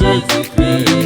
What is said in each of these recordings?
Jésus-Christ.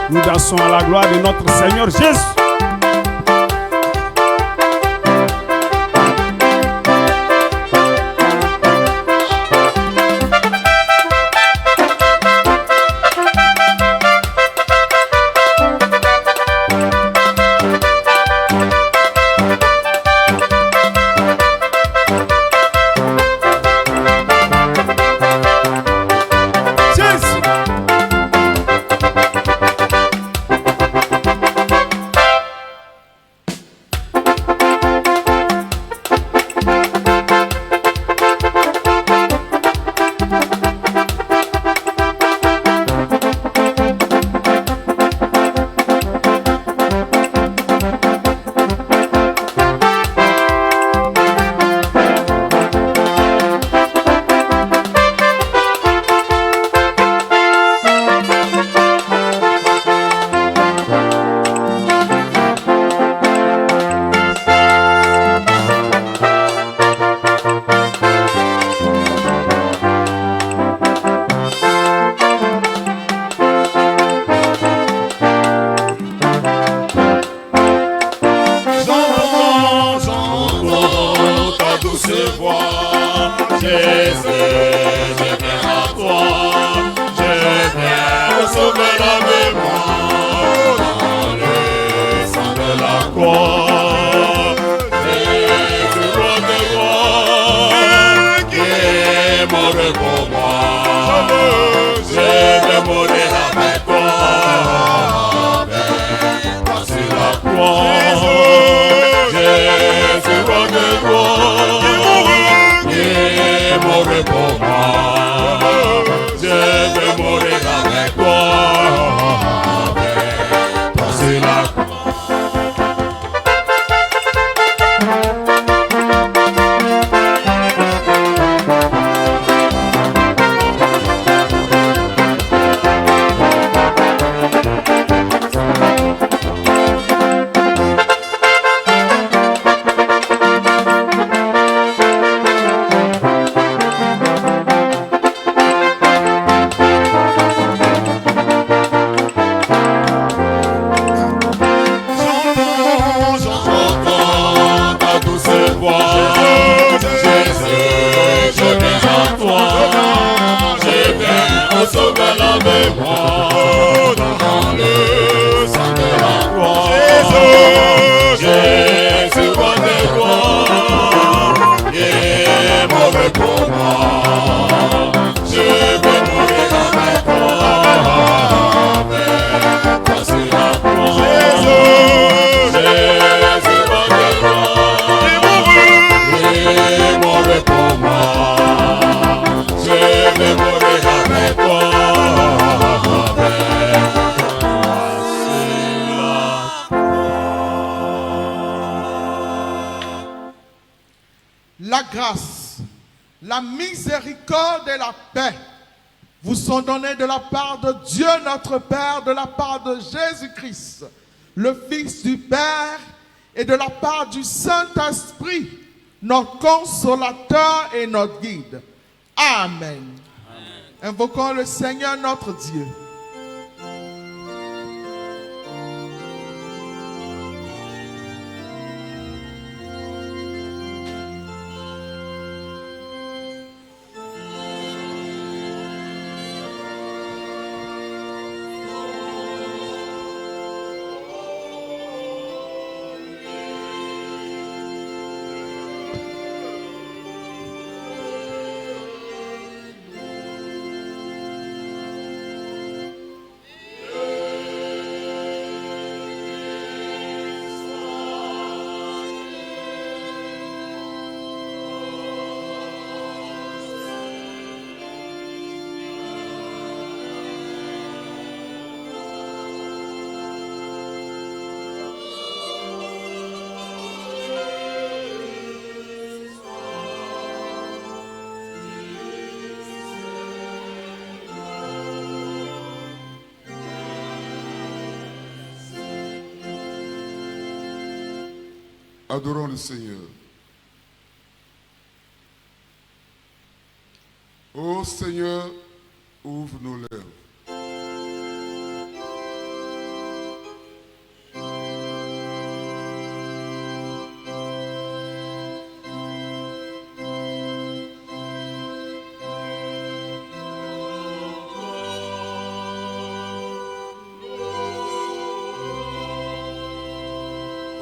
Nous dansons à la gloire de notre Seigneur Jésus. Yeah. La grâce, la miséricorde et la paix vous sont données de la part de Dieu notre Père, de la part de Jésus-Christ, le Fils du Père, et de la part du Saint-Esprit, notre consolateur et notre guide. Amen. Invoquons le Seigneur notre Dieu. Adorons le Seigneur. Ô Seigneur, ouvre nos lèvres.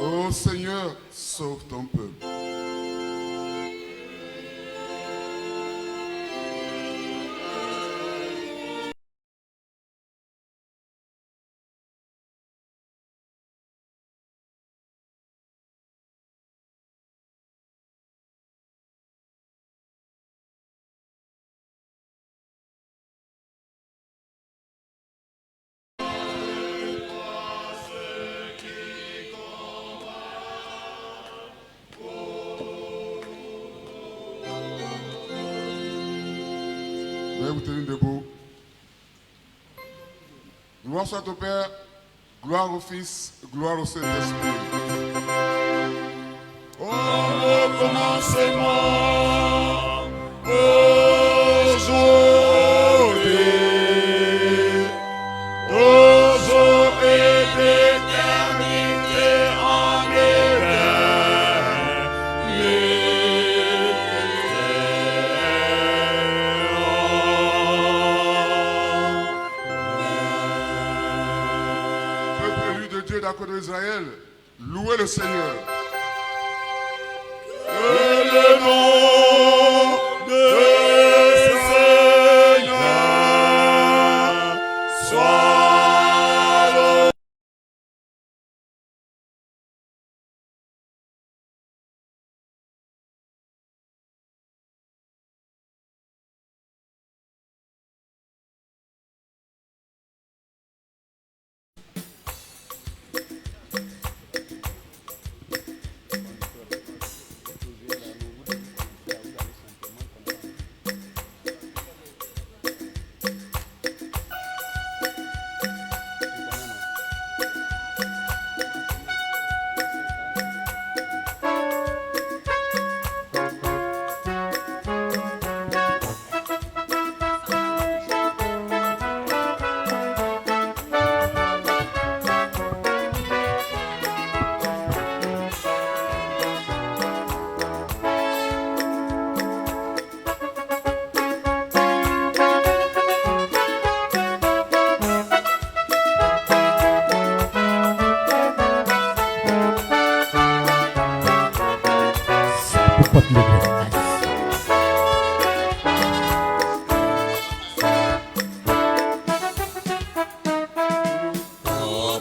Ô Seigneur, sauve ton peuple. Veuillez vous tenir debout. Gloire soit au Père, gloire au Fils, gloire au Saint-Esprit. Au commencement, aujourd'hui, toujours et d'éternité en Peuple élu de Dieu d'accord d'Israël, louez le Seigneur. Que le nom de ce Seigneur soit loué. porte-le grâce.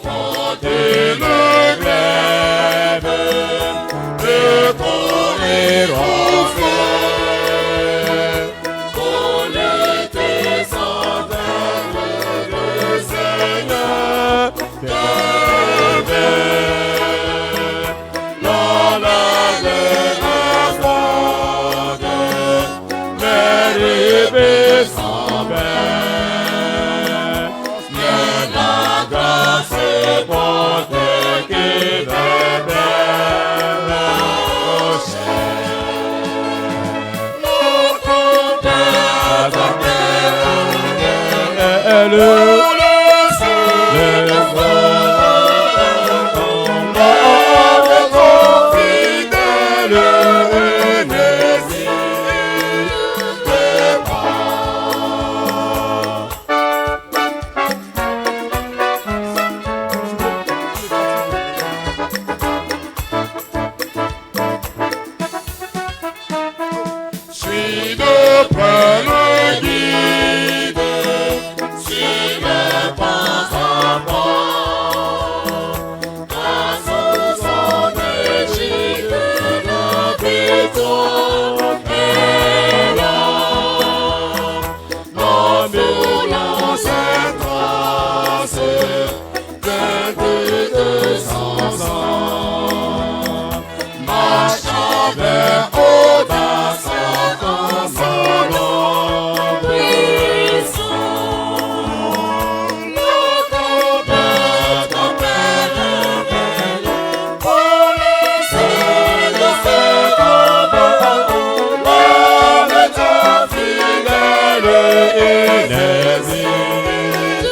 Portez le glaive, de courir au feu, pour l'été sans verre, le Seigneur devait, dans la fronde, les rêves sans verre, mais la grâce porte qui révèle au ciel. Notre Père éternel, le fidèle et n'hésite pas. Suis de près le guide, suis le pas à pas. Grâce au sang d'Égypte, la victoire est là. L'ambulance cette trace d'un de 200 ans. Marche avec audace dans son nom puissant. Notre Père éternel, pour le seul de ses combats, l'homme est fidèle et n'hésite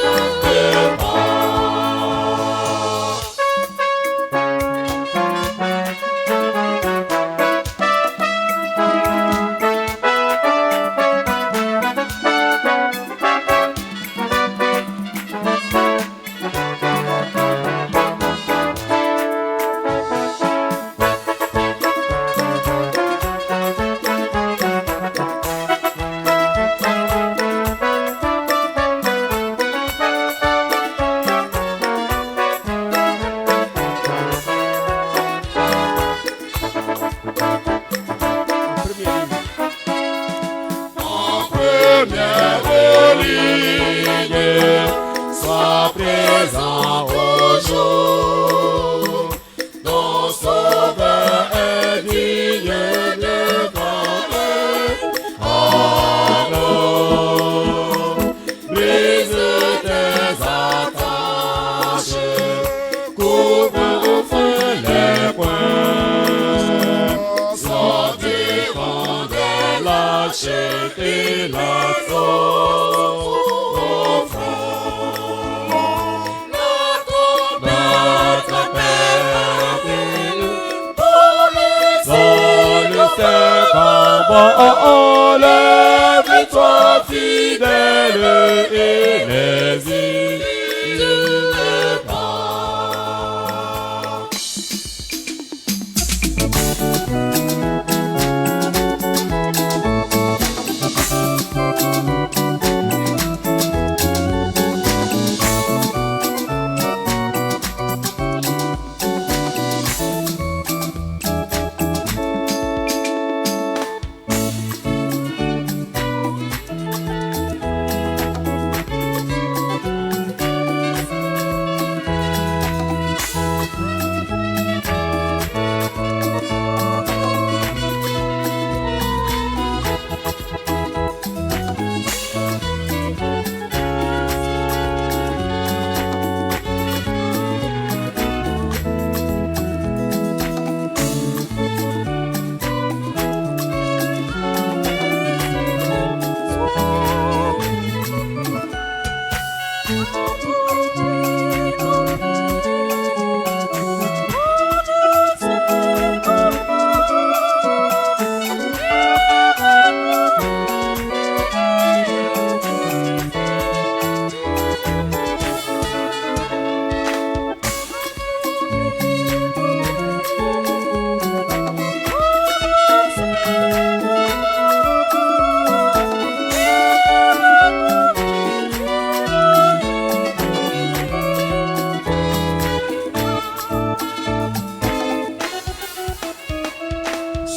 pas. En première ligne, sois présent au jour. Ton sauveur est digne de gloire. Alors, brise tes attaches, couvre les poings, sortir de la chair et la force au front. Notre Père, pour le seul combat, la victoire fidèle et n'hésite pas.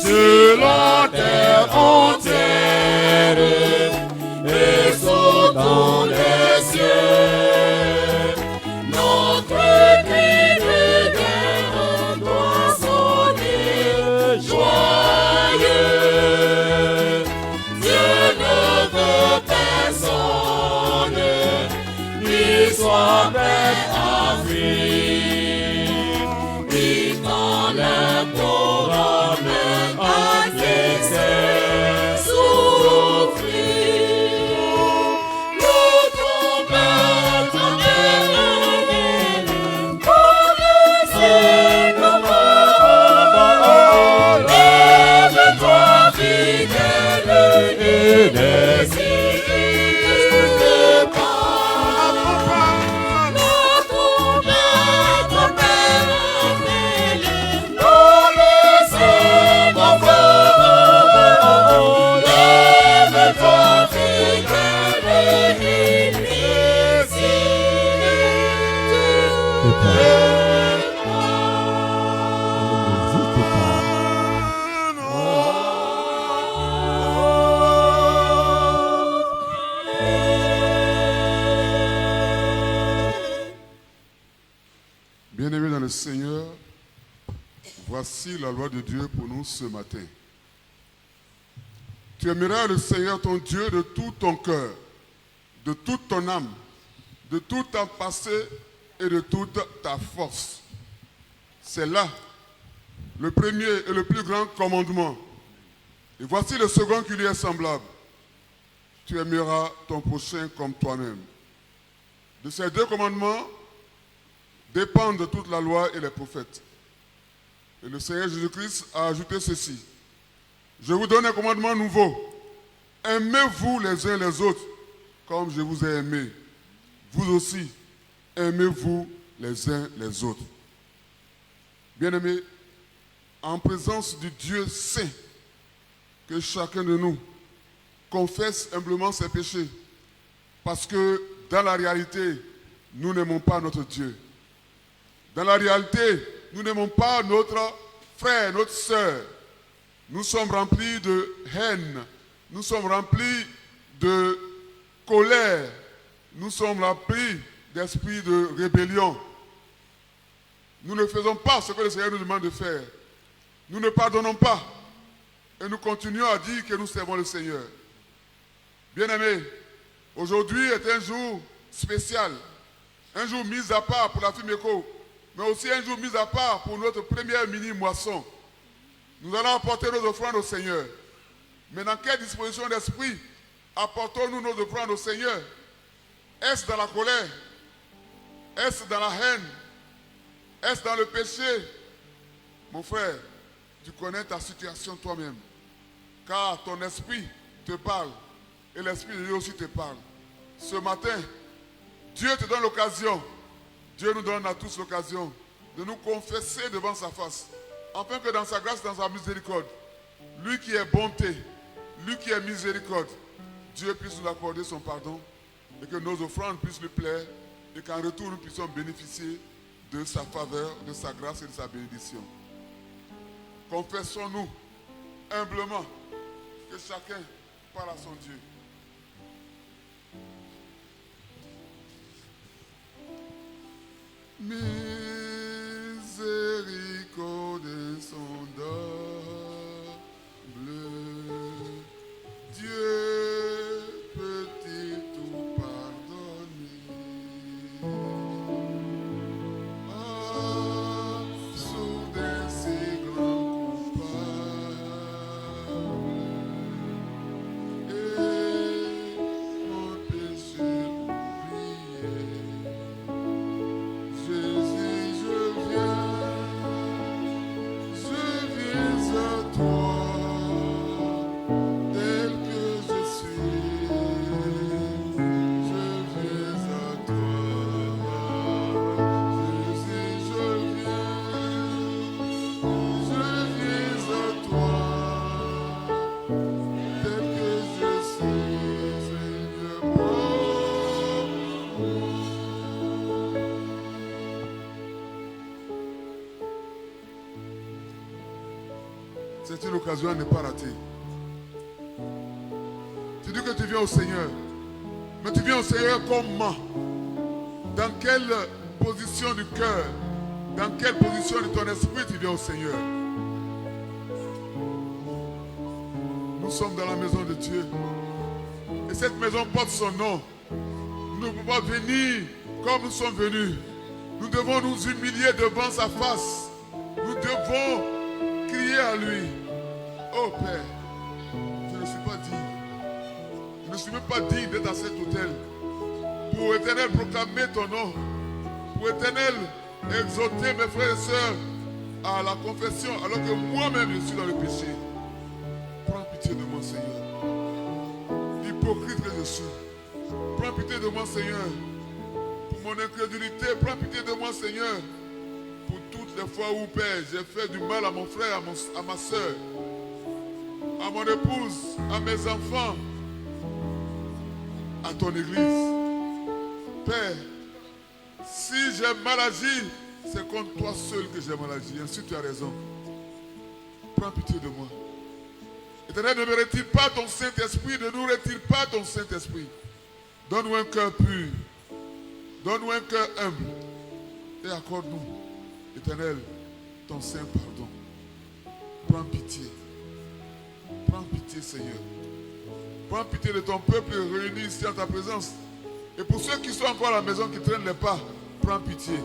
sur la terre entière et sous dans les cieux. Notre cri de guerre doit sonner joyeux. Dieu ne veut personne qui soit prêt à fuir. Il t'en l'air pour amener à laisser souffrir. Nous tombons en éveil pour laisser nos morts. Lève-toi, fidèle, et n'hésite pas. Bien-aimés dans le Seigneur, voici la loi de Dieu pour nous ce matin. Tu aimeras le Seigneur ton Dieu de tout ton cœur, de toute ton âme, de tout ta pensée et de toute ta force. C'est là le premier et le plus grand commandement. Et voici le second qui lui est semblable. Tu aimeras ton prochain comme toi-même. De ces deux commandements dépendent toute la loi et les prophètes. Et le Seigneur Jésus-Christ a ajouté ceci. Je vous donne un commandement nouveau. Aimez-vous les uns les autres comme je vous ai aimé. Vous aussi, aimez-vous les uns les autres. Bien-aimés, en présence du Dieu saint, que chacun de nous confesse humblement ses péchés. Parce que dans la réalité, nous n'aimons pas notre Dieu. Dans la réalité, nous n'aimons pas notre frère, notre soeur. Nous sommes remplis de haine. Nous sommes remplis de colère. Nous sommes remplis d'esprit de rébellion. Nous ne faisons pas ce que le Seigneur nous demande de faire. Nous ne pardonnons pas. Et nous continuons à dire que nous servons le Seigneur. Bien-aimés, aujourd'hui est un jour spécial. Un jour mis à part pour la Fimeco, mais aussi un jour mis à part pour notre première mini-moisson. Nous allons apporter nos offrandes au Seigneur. Mais dans quelle disposition d'esprit apportons-nous nos offrandes au Seigneur? Est-ce dans la colère? Est-ce dans la haine? Est-ce dans le péché? Mon frère, tu connais ta situation toi-même. Car ton esprit te parle et l'esprit de Dieu aussi te parle. Ce matin, Dieu te donne l'occasion, Dieu nous donne à tous l'occasion de nous confesser devant sa face, afin que dans sa grâce, dans sa miséricorde, lui qui est bonté, lui qui est miséricorde, Dieu puisse nous accorder son pardon et que nos offrandes puissent lui plaire et qu'en retour nous puissions bénéficier de sa faveur, de sa grâce et de sa bénédiction. Confessons-nous humblement que chacun parle à son Dieu. Miséricorde insondable, Dieu peut-il tout pardonner? Ah, soudain si grand coupable, et mon péché oublié. Jésus, je viens, je C'est une occasion à ne pas rater. Tu dis que tu viens au Seigneur. Mais tu viens au Seigneur comment? Dans quelle position du cœur? Dans quelle position de ton esprit tu viens au Seigneur? Nous sommes dans la maison de Dieu. Et cette maison porte son nom. Nous ne pouvons pas venir comme nous sommes venus. Nous devons nous humilier devant sa face. Nous devons crier à lui. Oh Père, je ne suis pas digne. Je ne suis même pas digne d'être à cet hôtel. Pour Éternel proclamer ton nom. Pour Éternel exhorter mes frères et sœurs à la confession alors que moi-même je suis dans le péché. Prends pitié de moi, Seigneur. Hypocrite que je suis. Prends pitié de moi, Seigneur. Pour mon incrédulité, prends pitié de moi, Seigneur. Pour toutes les fois où, Père, j'ai fait du mal à mon frère, à ma soeur, à mon épouse, à mes enfants, à ton église. Père, si j'ai mal agi, c'est contre toi seul que j'ai mal agi. Ainsi tu as raison. Prends pitié de moi. Éternel, ne me retire pas ton Saint-Esprit, ne nous retire pas ton Saint-Esprit. Donne-nous un cœur pur. Donne-nous un cœur humble. Et accorde-nous, Éternel, ton saint pardon. Prends pitié. Prends pitié, Seigneur. Prends pitié de ton peuple réuni ici en ta présence. Et pour ceux qui sont encore à la maison, qui traînent les pas, prends pitié.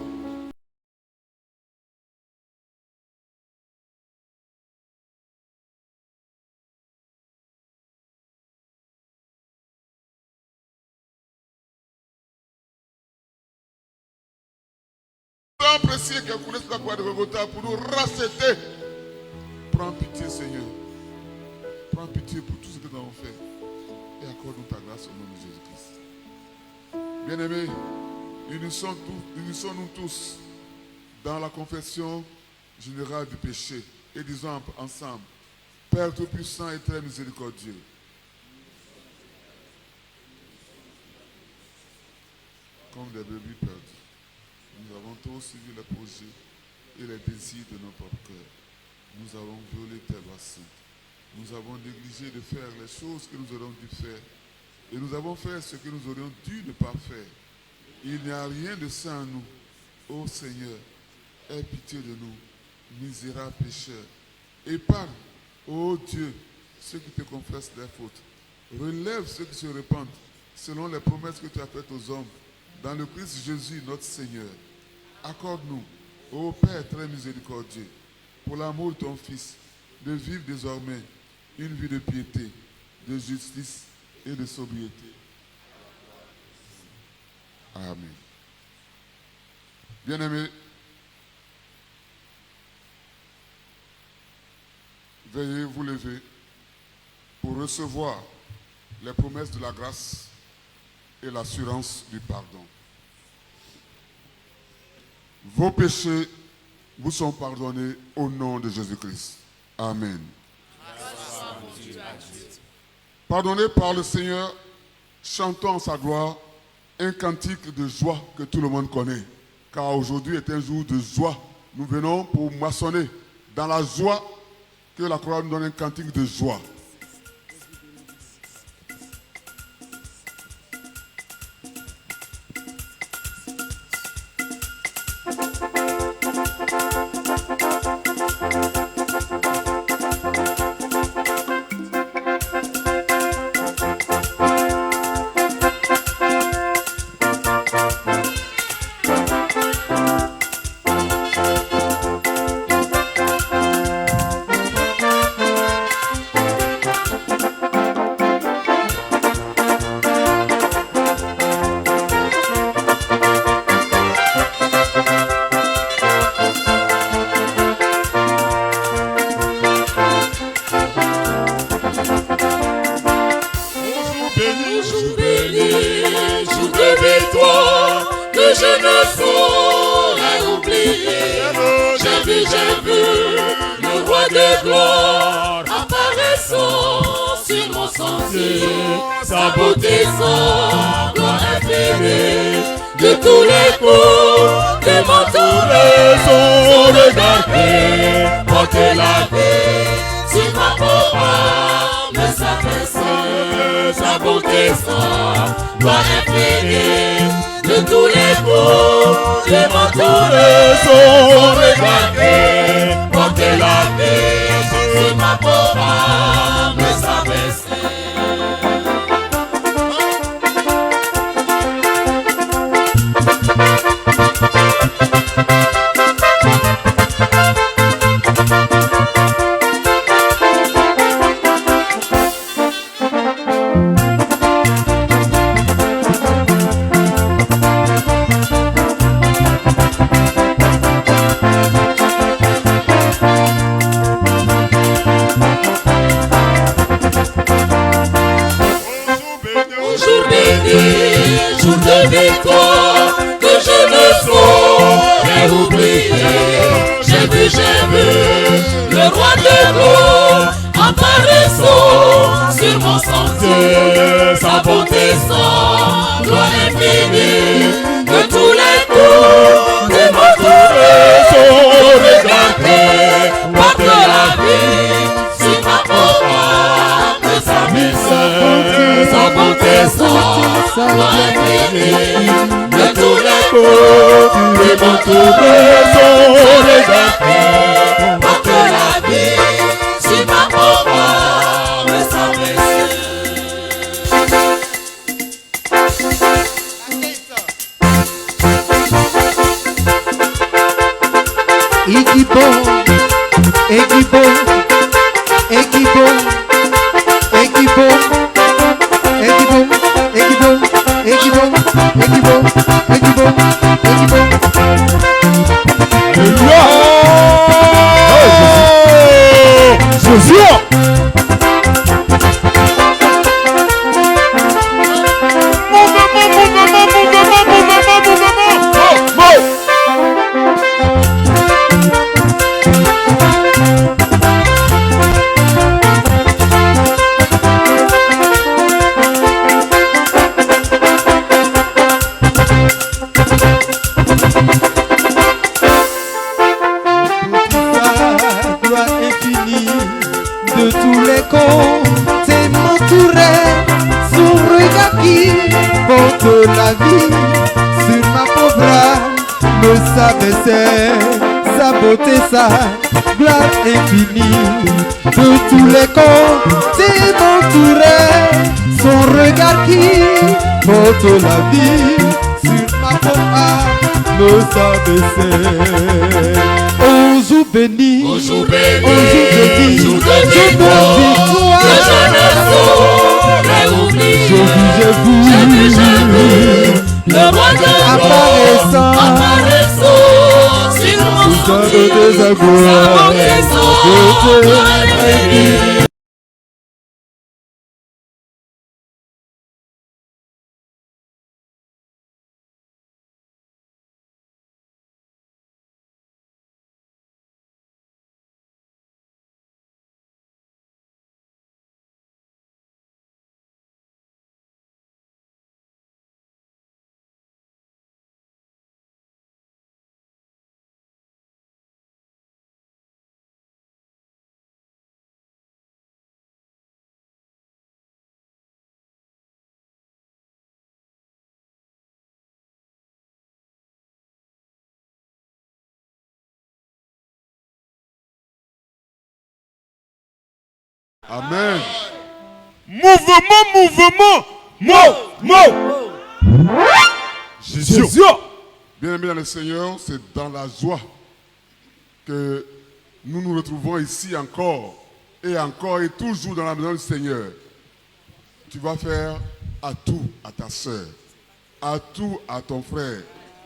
Apprécier qu'elle connaisse la croix de Golgotha pour nous racheter. Prends pitié, Seigneur. Prends pitié pour tout ce que nous avons fait. Et accorde-nous ta grâce au nom de Jésus-Christ. Bien-aimés, unissons-nous tous dans la confession générale du péché et disons ensemble: Père Tout-Puissant et très miséricordieux, comme des brebis perdus, nous avons tous suivi les projets et les désirs de nos propres cœurs. Nous avons violé tes lois saintes. Nous avons négligé de faire les choses que nous aurions dû faire. Et nous avons fait ce que nous aurions dû ne pas faire. Il n'y a rien de saint en nous. Ô Seigneur, aie pitié de nous, misérables pécheurs. Épargne, ô Dieu, ceux qui te confessent leurs fautes. Relève ceux qui se repentent selon les promesses que tu as faites aux hommes. Dans le Christ Jésus, notre Seigneur. Accorde-nous, ô Père très miséricordieux, pour l'amour de ton Fils, de vivre désormais une vie de piété, de justice et de sobriété. Amen. Bien-aimés, veuillez vous lever pour recevoir les promesses de la grâce et l'assurance du pardon. Vos péchés vous sont pardonnés au nom de Jésus-Christ. Amen. Pardonnés par le Seigneur, chantons en sa gloire un cantique de joie que tout le monde connaît. Car aujourd'hui est un jour de joie. Nous venons pour moissonner dans la joie que la croix nous donne, un cantique de joie. Sa beauté sans gloire infinie, de tous les coups de m'entourer, son regard porte la vie sa bonté sans gloire infinie. De tous les coups, je m'entourais son regard porter la vie sur ma pauvre âme s'abaisser. Jour de victoire que je ne saurais oublier. J'ai vu le roi de gloire apparaissant sur mon sentier. Sa bonté sans gloire infinie, de tous les coups de m'entourer son regard porte la vie sur ma pauvre âme s'abaisser. Sa bonté sans gloire infinie, de tous les coups de m'entourer son regard porte la vie sur ma pauvre âme s'abaisser. Equipo, equipo, equipo, equipo, equipo, equipo, equipo, equipo, equipo, equipo. Jésus. Gloire infinie de tous les côtés m'entourait, son regard qui porte la vie sur ma pauvre âme me s'abaissait. Sa beauté, sa gloire infinie de tous les côtés m'entourait, son regard qui porte la vie sur ma pauvre âme me s'abaissait. Au jour béni, Jour de victoire que je ne saurais oublier. j'ai vu le roi de apparaissant sur mon de sentier. sa Sa gloire, bonté sans gloire infinie. Amen. Jésus. Bien-aimés dans le Seigneur, c'est dans la joie que nous nous retrouvons ici encore et toujours dans la maison du Seigneur. Tu vas faire à tout à ta soeur, à tout à ton frère.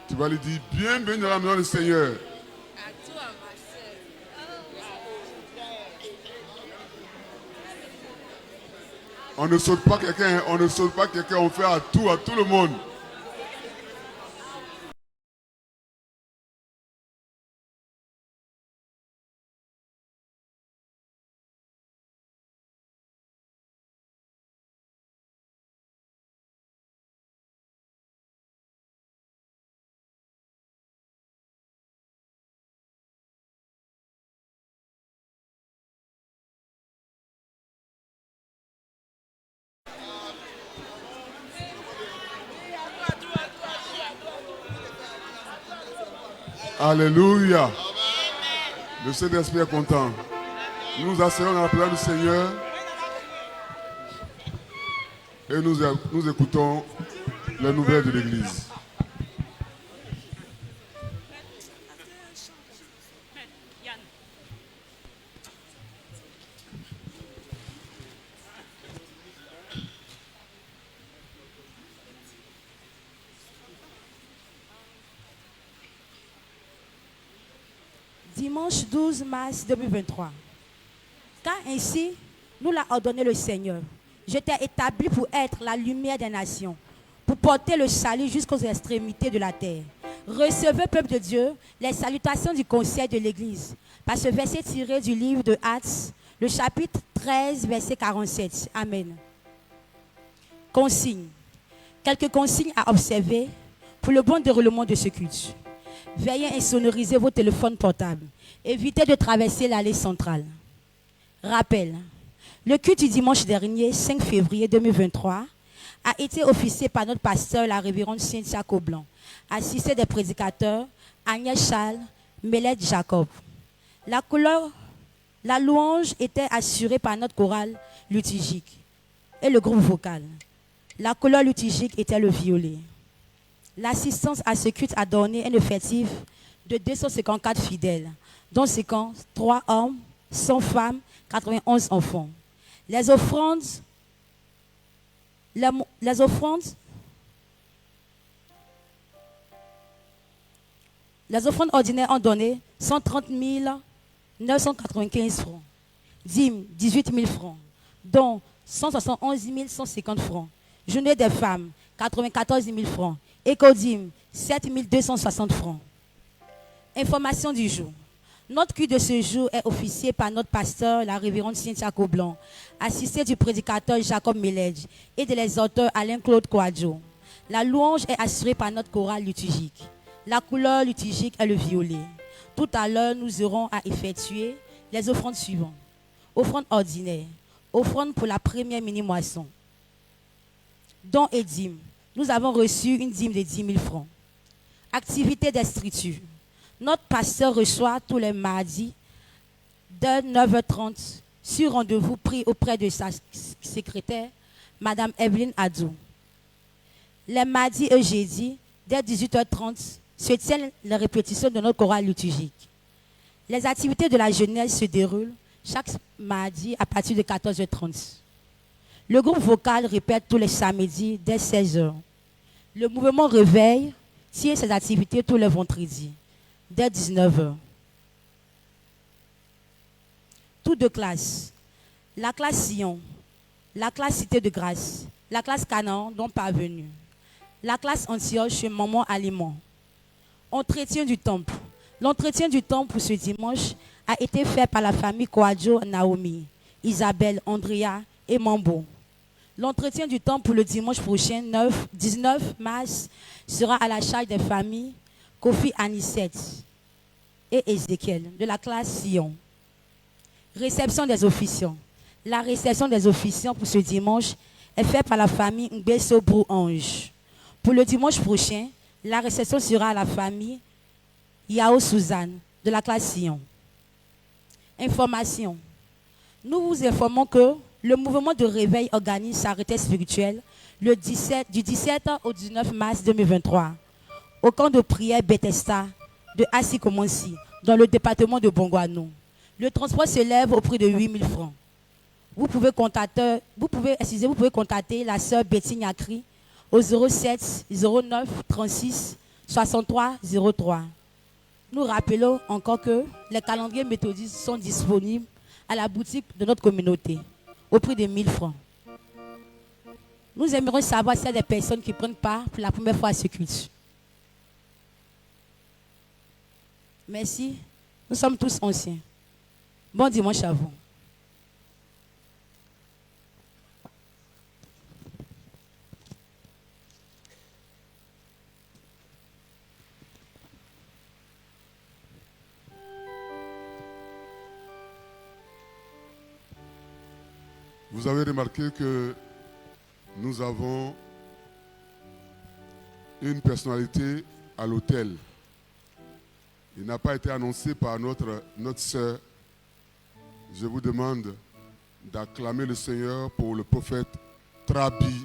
Tu vas lui dire bienvenue dans la maison du Seigneur. On ne saute pas quelqu'un, on fait à tout le monde. Alléluia. Le Saint-Esprit est content. Nous nous asseyons dans la présence du Seigneur et nous écoutons les nouvelles de l'Église. Dimanche 12 mars 2023. Car ainsi nous l'a ordonné le Seigneur. Je t'ai établi pour être la lumière des nations, pour porter le salut jusqu'aux extrémités de la terre. Recevez, peuple de Dieu, les salutations du conseil de l'Église. Par ce verset tiré du livre de Actes, le chapitre 13, verset 47. Amen. Consignes. Quelques consignes à observer pour le bon déroulement de ce culte. Veillez à insonoriser vos téléphones portables. Évitez de traverser l'allée centrale. Rappel. Le culte du dimanche dernier, 5 février 2023, a été officié par notre pasteur, la révérende Cynthia Coblan, assistée des prédicateurs Agnès Charles, Mélède Jacob. La louange était assurée par notre chorale liturgique et le groupe vocal. La couleur liturgique était le violet. L'assistance à ce culte a donné un effectif de 254 fidèles, dont 53 hommes, 100 femmes, 91 enfants. Les offrandes ordinaires ont donné 130 995 francs. Dîmes, 18 000 francs, dont 171 150 francs. Journée des femmes, 94 000 francs. Écodime, 7 260 francs. Information du jour. Notre culte de ce jour est officié par notre pasteur, la révérende Cynthia Coblan, assistée du prédicateur Jacob Mélède et de l'exhorteur Alain-Claude Coadjo. La louange est assurée par notre chorale liturgique. La couleur liturgique est le violet. Tout à l'heure, nous aurons à effectuer les offrandes suivantes. Offrande ordinaire, offrande pour la première mini-moisson. Dons et dîmes. Nous avons reçu une dîme de 10 000 francs. Activité d'instruction. Notre pasteur reçoit tous les mardis de 9h30 sur rendez-vous pris auprès de sa secrétaire, Madame Evelyne Adou. Les mardis et jeudis, dès 18h30, se tiennent les répétitions de notre chorale liturgique. Les activités de la jeunesse se déroulent chaque mardi à partir de 14h30. Le groupe vocal répète tous les samedis dès 16h. Le mouvement Réveil tient ses activités tous les vendredis dès 19h. Toutes deux classes. La classe Sion, la classe Cité de Grâce, la classe Canaan, non parvenue, la classe Antioche chez Maman Aliment. Entretien du temple. L'entretien du temple pour ce dimanche a été fait par la famille Coadjo, Naomi, Isabelle, Andrea et Mambo. L'entretien du temple pour le dimanche prochain, 19 mars, sera à la charge des familles Kofi Anisette et Ézéchiel de la classe Sion. Réception des officiants. La réception des officiants pour ce dimanche est faite par la famille Ngbeso Brou-Ange. Pour le dimanche prochain, la réception sera à la famille Yao Suzanne de la classe Sion. Information. Nous vous informons que le mouvement de réveil organise sa retraite spirituelle du 17 au 19 mars 2023 au camp de prière Bethesda de Assikomansi dans le département de Bongouano. Le transport s'élève au prix de 8 000 francs. Vous pouvez contacter la sœur Betty Nyakri au 07 09 36 63 03. Nous rappelons encore que les calendriers méthodistes sont disponibles à la boutique de notre communauté au prix de 1 000 francs. Nous aimerions savoir s'il y a des personnes qui prennent part pour la première fois à ce culte. Merci. Nous sommes tous anciens. Bon dimanche à vous. Vous avez remarqué que nous avons une personnalité à l'autel. Il n'a pas été annoncé par notre sœur. Je vous demande d'acclamer le Seigneur pour le prophète Trabi.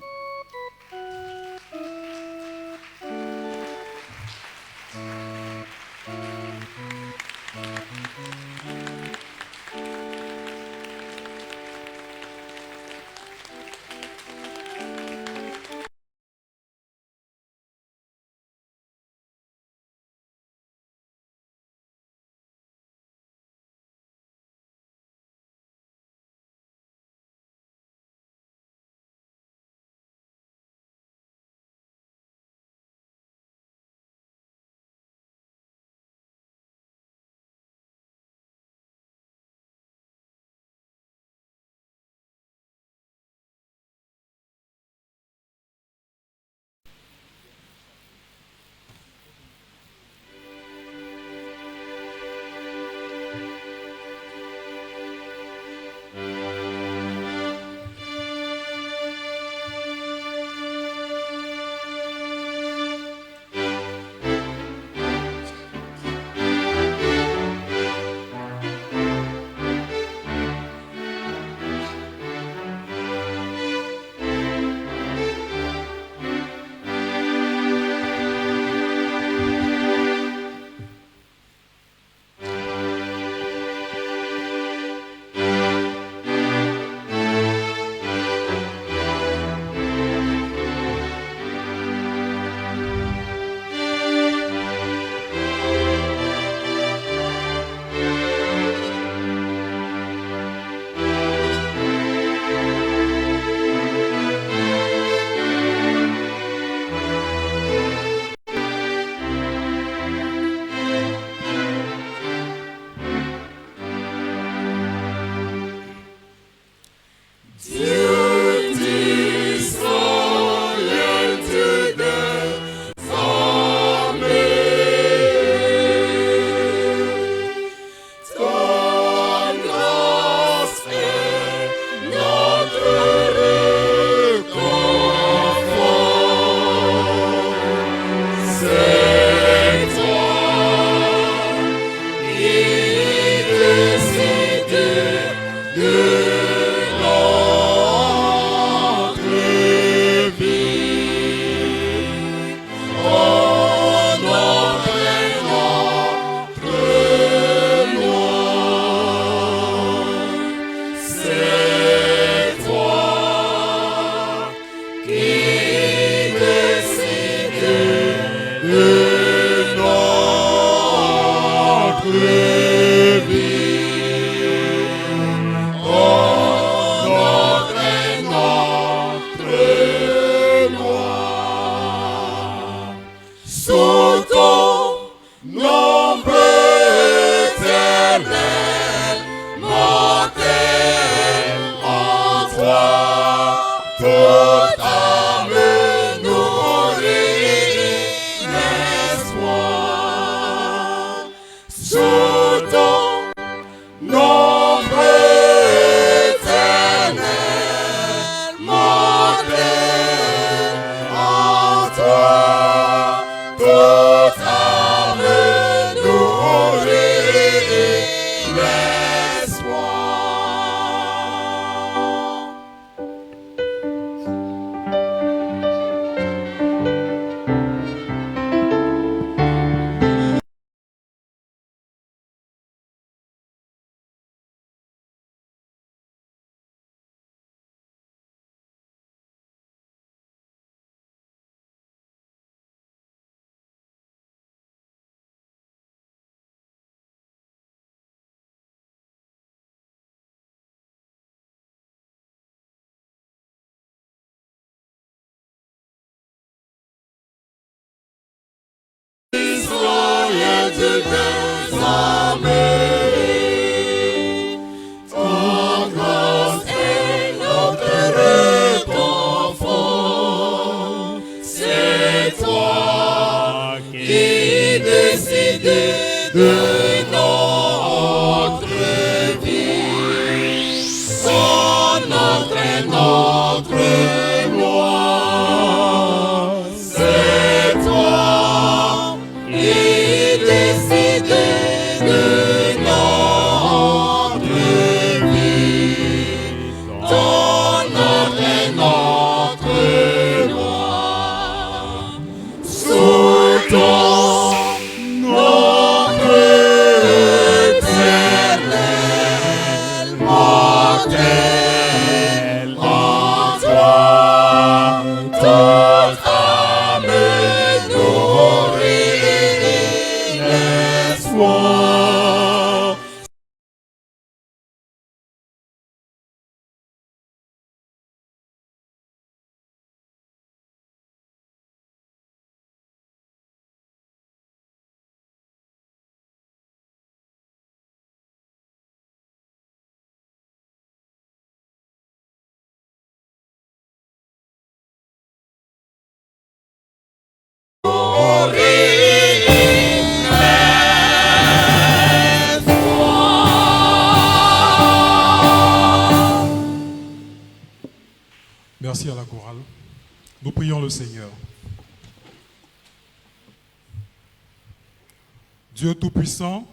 C'est toi qui décides immortel en toi, toute âme nourrit l'espoir. Merci à la chorale. Nous prions le Seigneur. Dieu Tout-Puissant,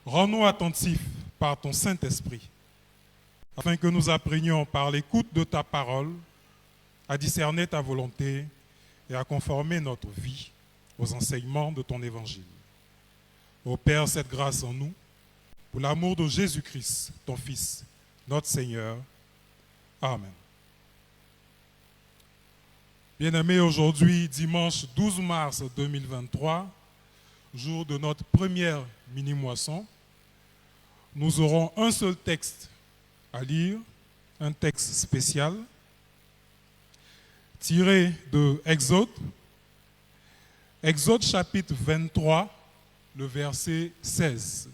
rends-nous attentifs par ton Saint-Esprit, afin que nous apprenions par l'écoute de ta parole à discerner ta volonté et à conformer notre vie aux enseignements de ton Évangile. Opère cette grâce en nous, pour l'amour de Jésus-Christ, ton Fils, notre Seigneur. Amen. Bien-aimés, aujourd'hui, dimanche 12 mars 2023, jour de notre première mini-moisson, nous aurons un seul texte à lire, un texte spécial, tiré de Exode, Exode chapitre 23, le verset 16.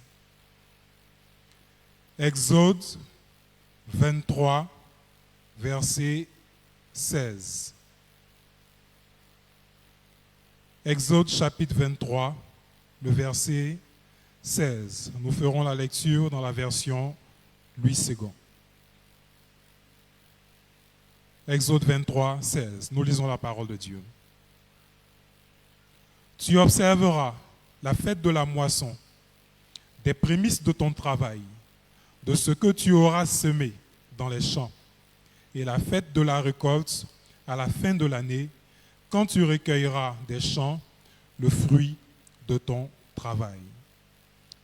Exode 23, verset 16. Exode chapitre 23, le verset 16. Nous ferons la lecture dans la version Louis II. Exode 23, 16. Nous lisons la parole de Dieu. Tu observeras la fête de la moisson, des prémices de ton travail, de ce que tu auras semé dans les champs, et la fête de la récolte à la fin de l'année, quand tu recueilleras des champs le fruit de ton travail.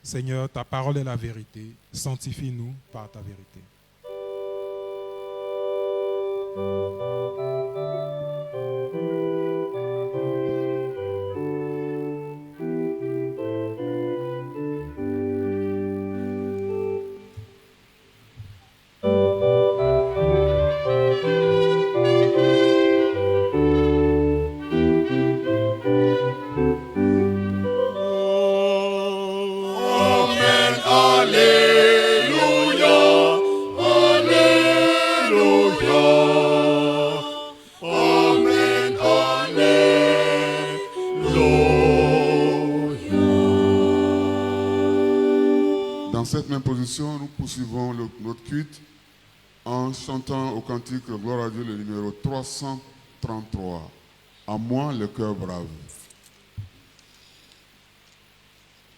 Seigneur, ta parole est la vérité. Sanctifie-nous par ta vérité. Nous poursuivons notre culte en chantant au cantique Gloire à Dieu, le numéro 333. À moi le cœur brave.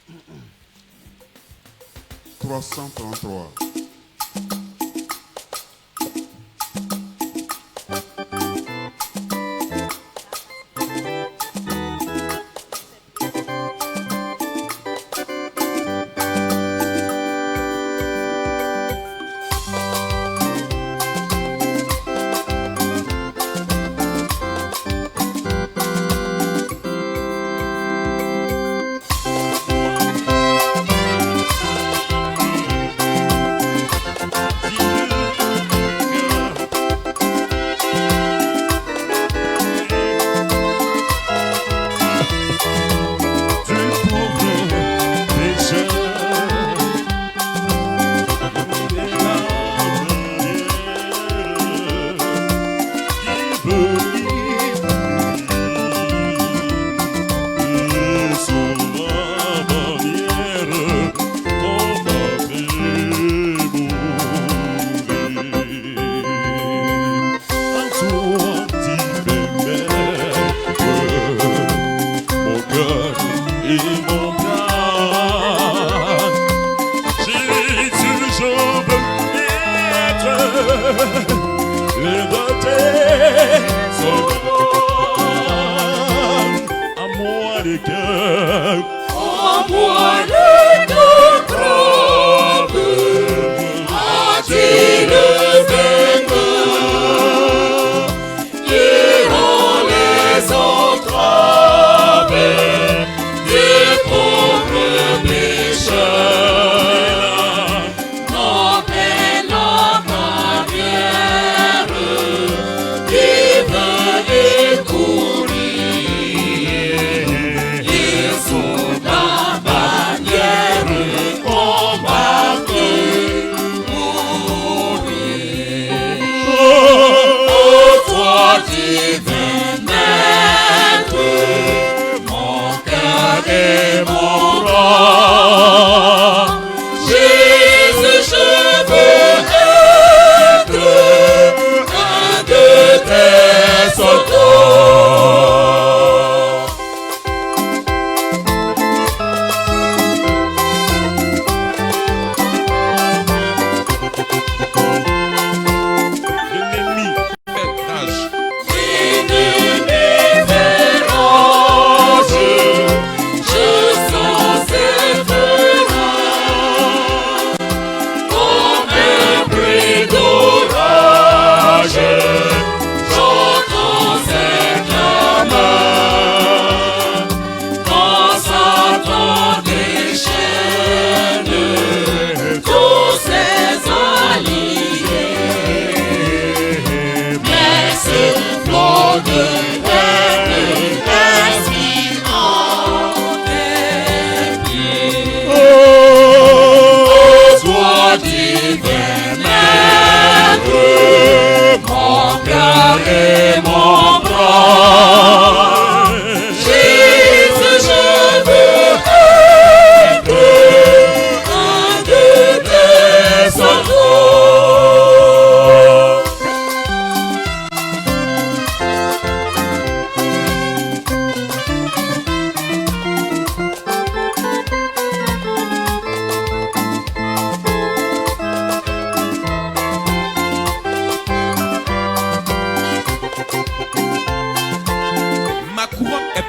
« 333.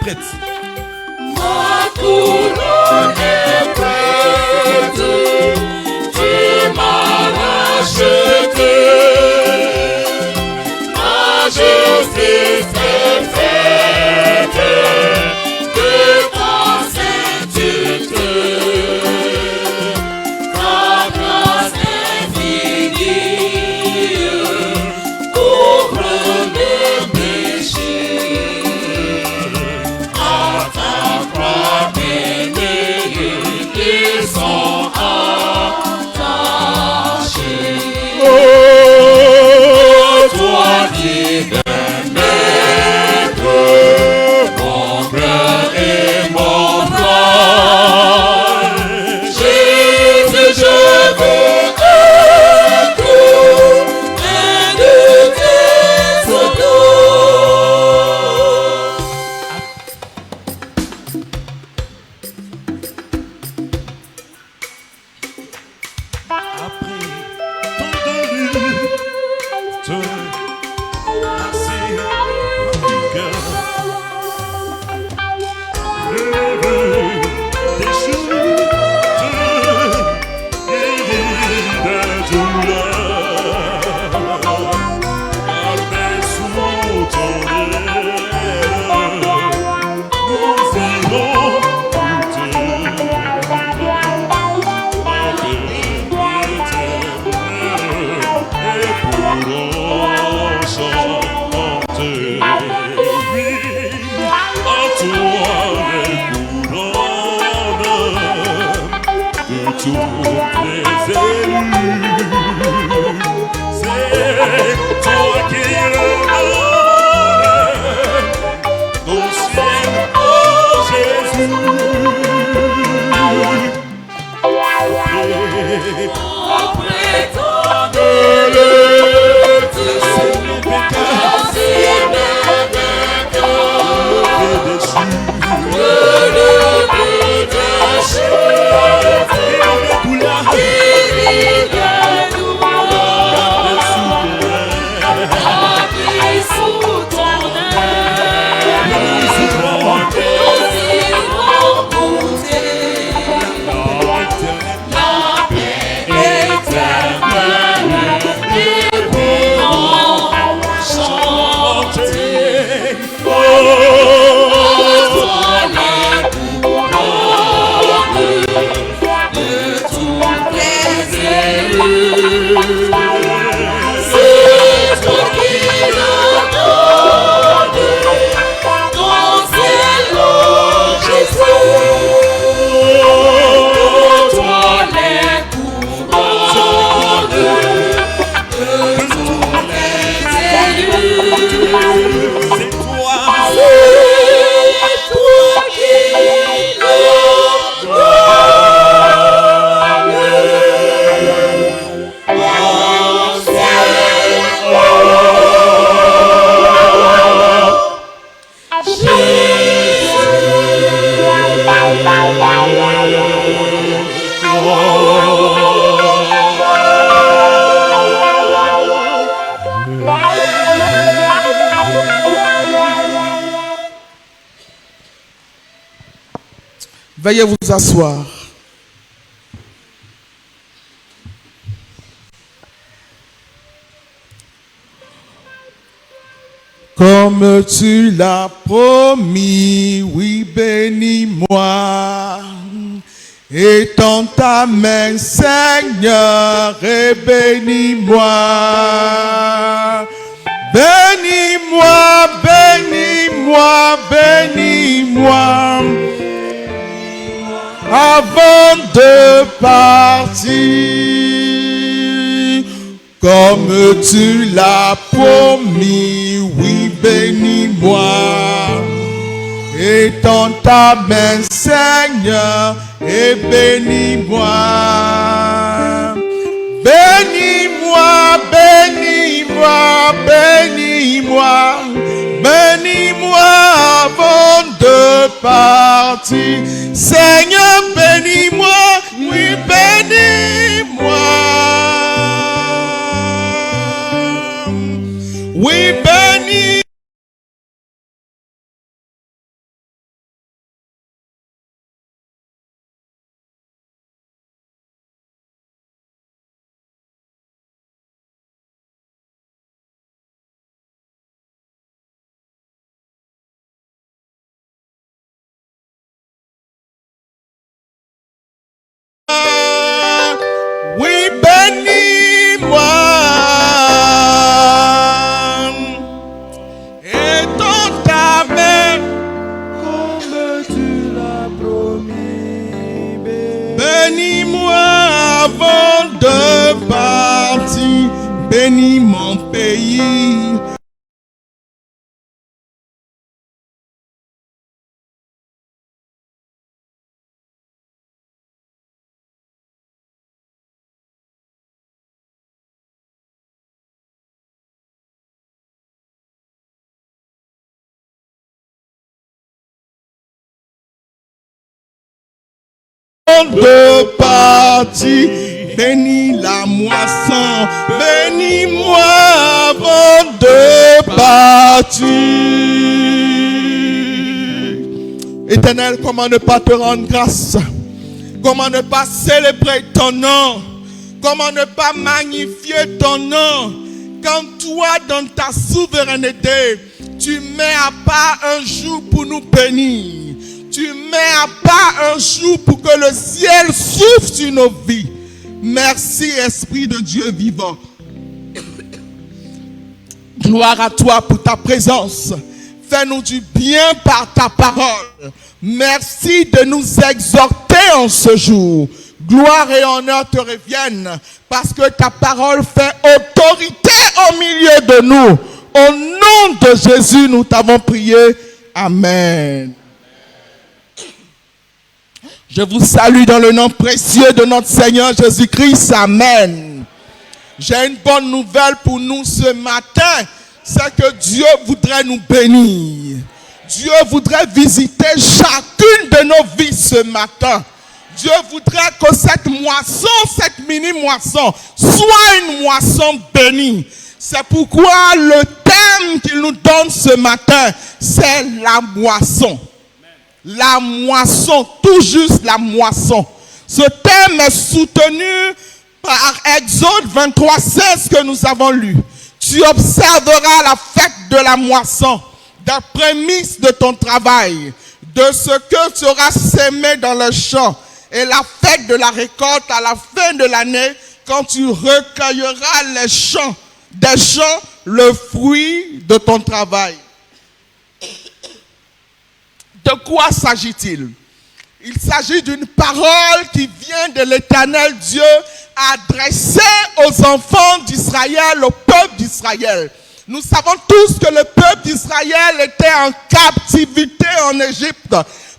prête. Ma couronne est prête, tu m'as racheté. Ma justice est faite de ta sainteté. Ta grâce infinie couvre mes péchés. À ta croix bénie, ils sont attachés. Oh, toi divin maître, mon cœur et mon bras, Jésus, je veux être un de tes soldats. Après tant de luttes, assez du cœur, rêve des chutes, guéri de douleur, gardé sous ton aile, nous irons toutes les élus, c'est toi qui redonnes au ciel, oh Jésus. Après tant de luttes, merci mes péchés, le but déchu. C'est toi qui le donnes, ton ciel, oh Jésus. Toi les couronnes de tous les élus. C'est toi qui le donnes. Veuillez vous asseoir. Comme tu l'as promis, oui, bénis-moi. Étends ta main, Seigneur, et bénis-moi. Bénis-moi, bénis-moi, bénis-moi. Avant de partir, comme tu l'as promis, oui, bénis-moi. Étends ta main, Seigneur, et bénis-moi. Bénis-moi, bénis-moi, bénis-moi. Bénis-moi avant de partir. Seigneur, bénis-moi, oui, bénis-moi. Oui, bénis-moi. bénis mon pays. De partir, bénis la moisson, bénis-moi avant de partir. Éternel, comment ne pas te rendre grâce? Comment ne pas célébrer ton nom? Comment ne pas magnifier ton nom? Quand toi, dans ta souveraineté, tu mets à part un jour pour nous bénir. Tu mets à part un jour pour que le ciel souffle sur nos vies. Merci, Esprit de Dieu vivant. Gloire à toi pour ta présence. Fais-nous du bien par ta parole. Merci de nous exhorter en ce jour. Gloire et honneur te reviennent parce que ta parole fait autorité au milieu de nous. Au nom de Jésus, nous t'avons prié. Amen. Je vous salue dans le nom précieux de notre Seigneur Jésus-Christ. Amen. J'ai une bonne nouvelle pour nous ce matin. C'est que Dieu voudrait nous bénir. Dieu voudrait visiter chacune de nos vies ce matin. Dieu voudrait que cette moisson, cette mini-moisson, soit une moisson bénie. C'est pourquoi le thème qu'il nous donne ce matin, c'est la moisson. La moisson, tout juste la moisson. Ce thème est soutenu par Exode 23:16 que nous avons lu. Tu observeras la fête de la moisson, des prémices de ton travail, de ce que tu auras sémé dans le champ, et la fête de la récolte à la fin de l'année, quand tu recueilleras des champs, le fruit de ton travail. De quoi s'agit-il? Il s'agit d'une parole qui vient de l'Éternel Dieu adressée aux enfants d'Israël, au peuple d'Israël. Nous savons tous que le peuple d'Israël était en captivité en Égypte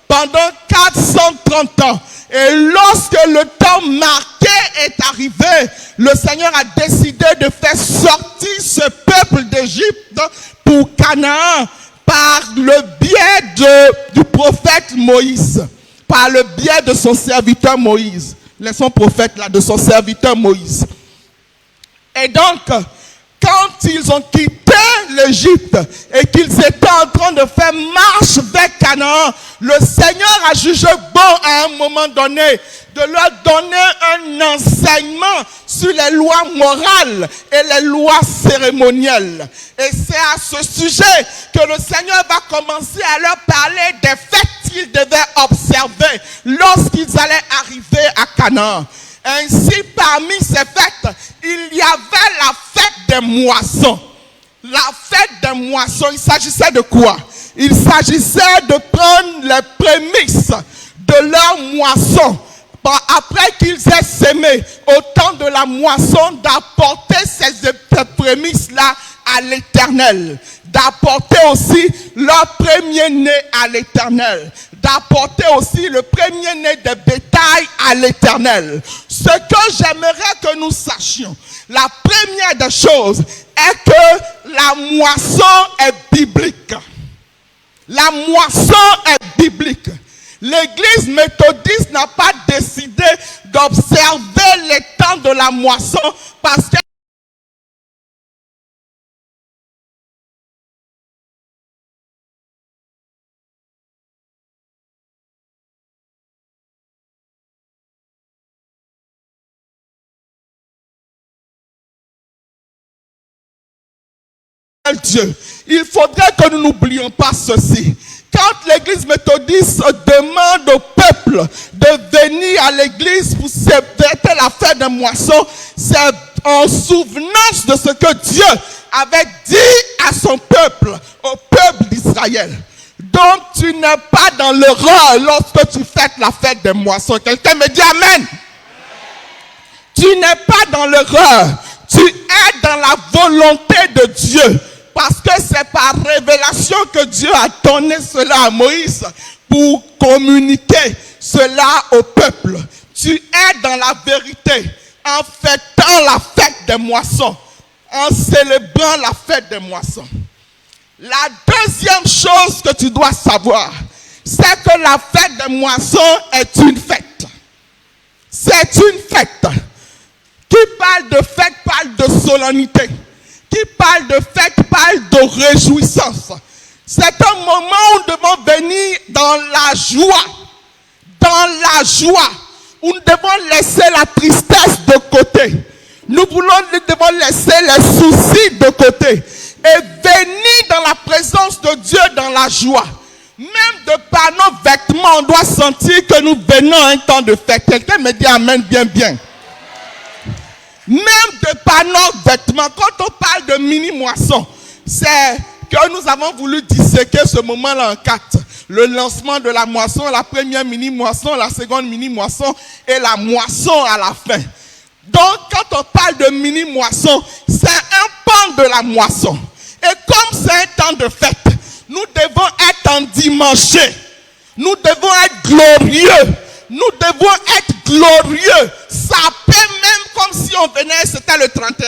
pendant 430 ans. Et lorsque le temps marqué est arrivé, le Seigneur a décidé de faire sortir ce peuple d'Égypte pour Canaan par le biais du prophète Moïse, par le biais de son serviteur Moïse. Laissons prophète là, de son serviteur Moïse. Et donc, quand ils ont quitté l'Égypte et qu'ils étaient en train de faire marche vers Canaan, le Seigneur a jugé bon à un moment donné de leur donner un enseignement sur les lois morales et les lois cérémonielles. Et c'est à ce sujet que le Seigneur va commencer à leur parler des fêtes qu'ils devaient observer lorsqu'ils allaient arriver à Canaan. Ainsi, parmi ces fêtes, il y avait la fête des moissons. La fête des moissons, il s'agissait de quoi? Il s'agissait de prendre les prémices de leur moisson. Après qu'ils aient sémé, au temps de la moisson, d'apporter ces prémices-là à l'Éternel. D'apporter aussi leur premier-né à l'Éternel. D'apporter aussi le premier-né de bétail à l'Éternel. Ce que j'aimerais que nous sachions, la première des choses est que la moisson est biblique. La moisson est biblique. L'Église méthodiste n'a pas décidé d'observer les temps de la moisson parce que Dieu. Il faudrait que nous n'oublions pas ceci. Quand l'église méthodiste demande au peuple de venir à l'église pour fêter la fête des moissons, c'est en souvenance de ce que Dieu avait dit à son peuple, au peuple d'Israël. Donc tu n'es pas dans l'erreur lorsque tu fêtes la fête des moissons. Quelqu'un me dit Amen. Tu n'es pas dans l'erreur. Tu es dans la volonté de Dieu. Parce que c'est par révélation que Dieu a donné cela à Moïse pour communiquer cela au peuple. Tu es dans la vérité en fêtant la fête des moissons, en célébrant la fête des moissons. La deuxième chose que tu dois savoir, c'est que la fête des moissons est une fête. C'est une fête. Qui parle de fête parle de solennité. Qui parle de fête parle de réjouissance. C'est un moment où nous devons venir dans la joie. Dans la joie. Où nous devons laisser la tristesse de côté. Nous devons laisser les soucis de côté. Et venir dans la présence de Dieu dans la joie. Même de par nos vêtements, on doit sentir que nous venons à un temps de fête. Quelqu'un me dit amen bien bien. Même de par nos vêtements, quand on parle de mini-moisson, c'est que nous avons voulu disséquer ce moment-là en 4. Le lancement de la moisson, la première mini-moisson, la seconde mini-moisson et la moisson à la fin. Donc, quand on parle de mini-moisson, c'est un pan de la moisson. Et comme c'est un temps de fête, nous devons être endimanchés. Nous devons être glorieux. Nous devons être glorieux. Ça peut même comme si on venait, c'était le 31.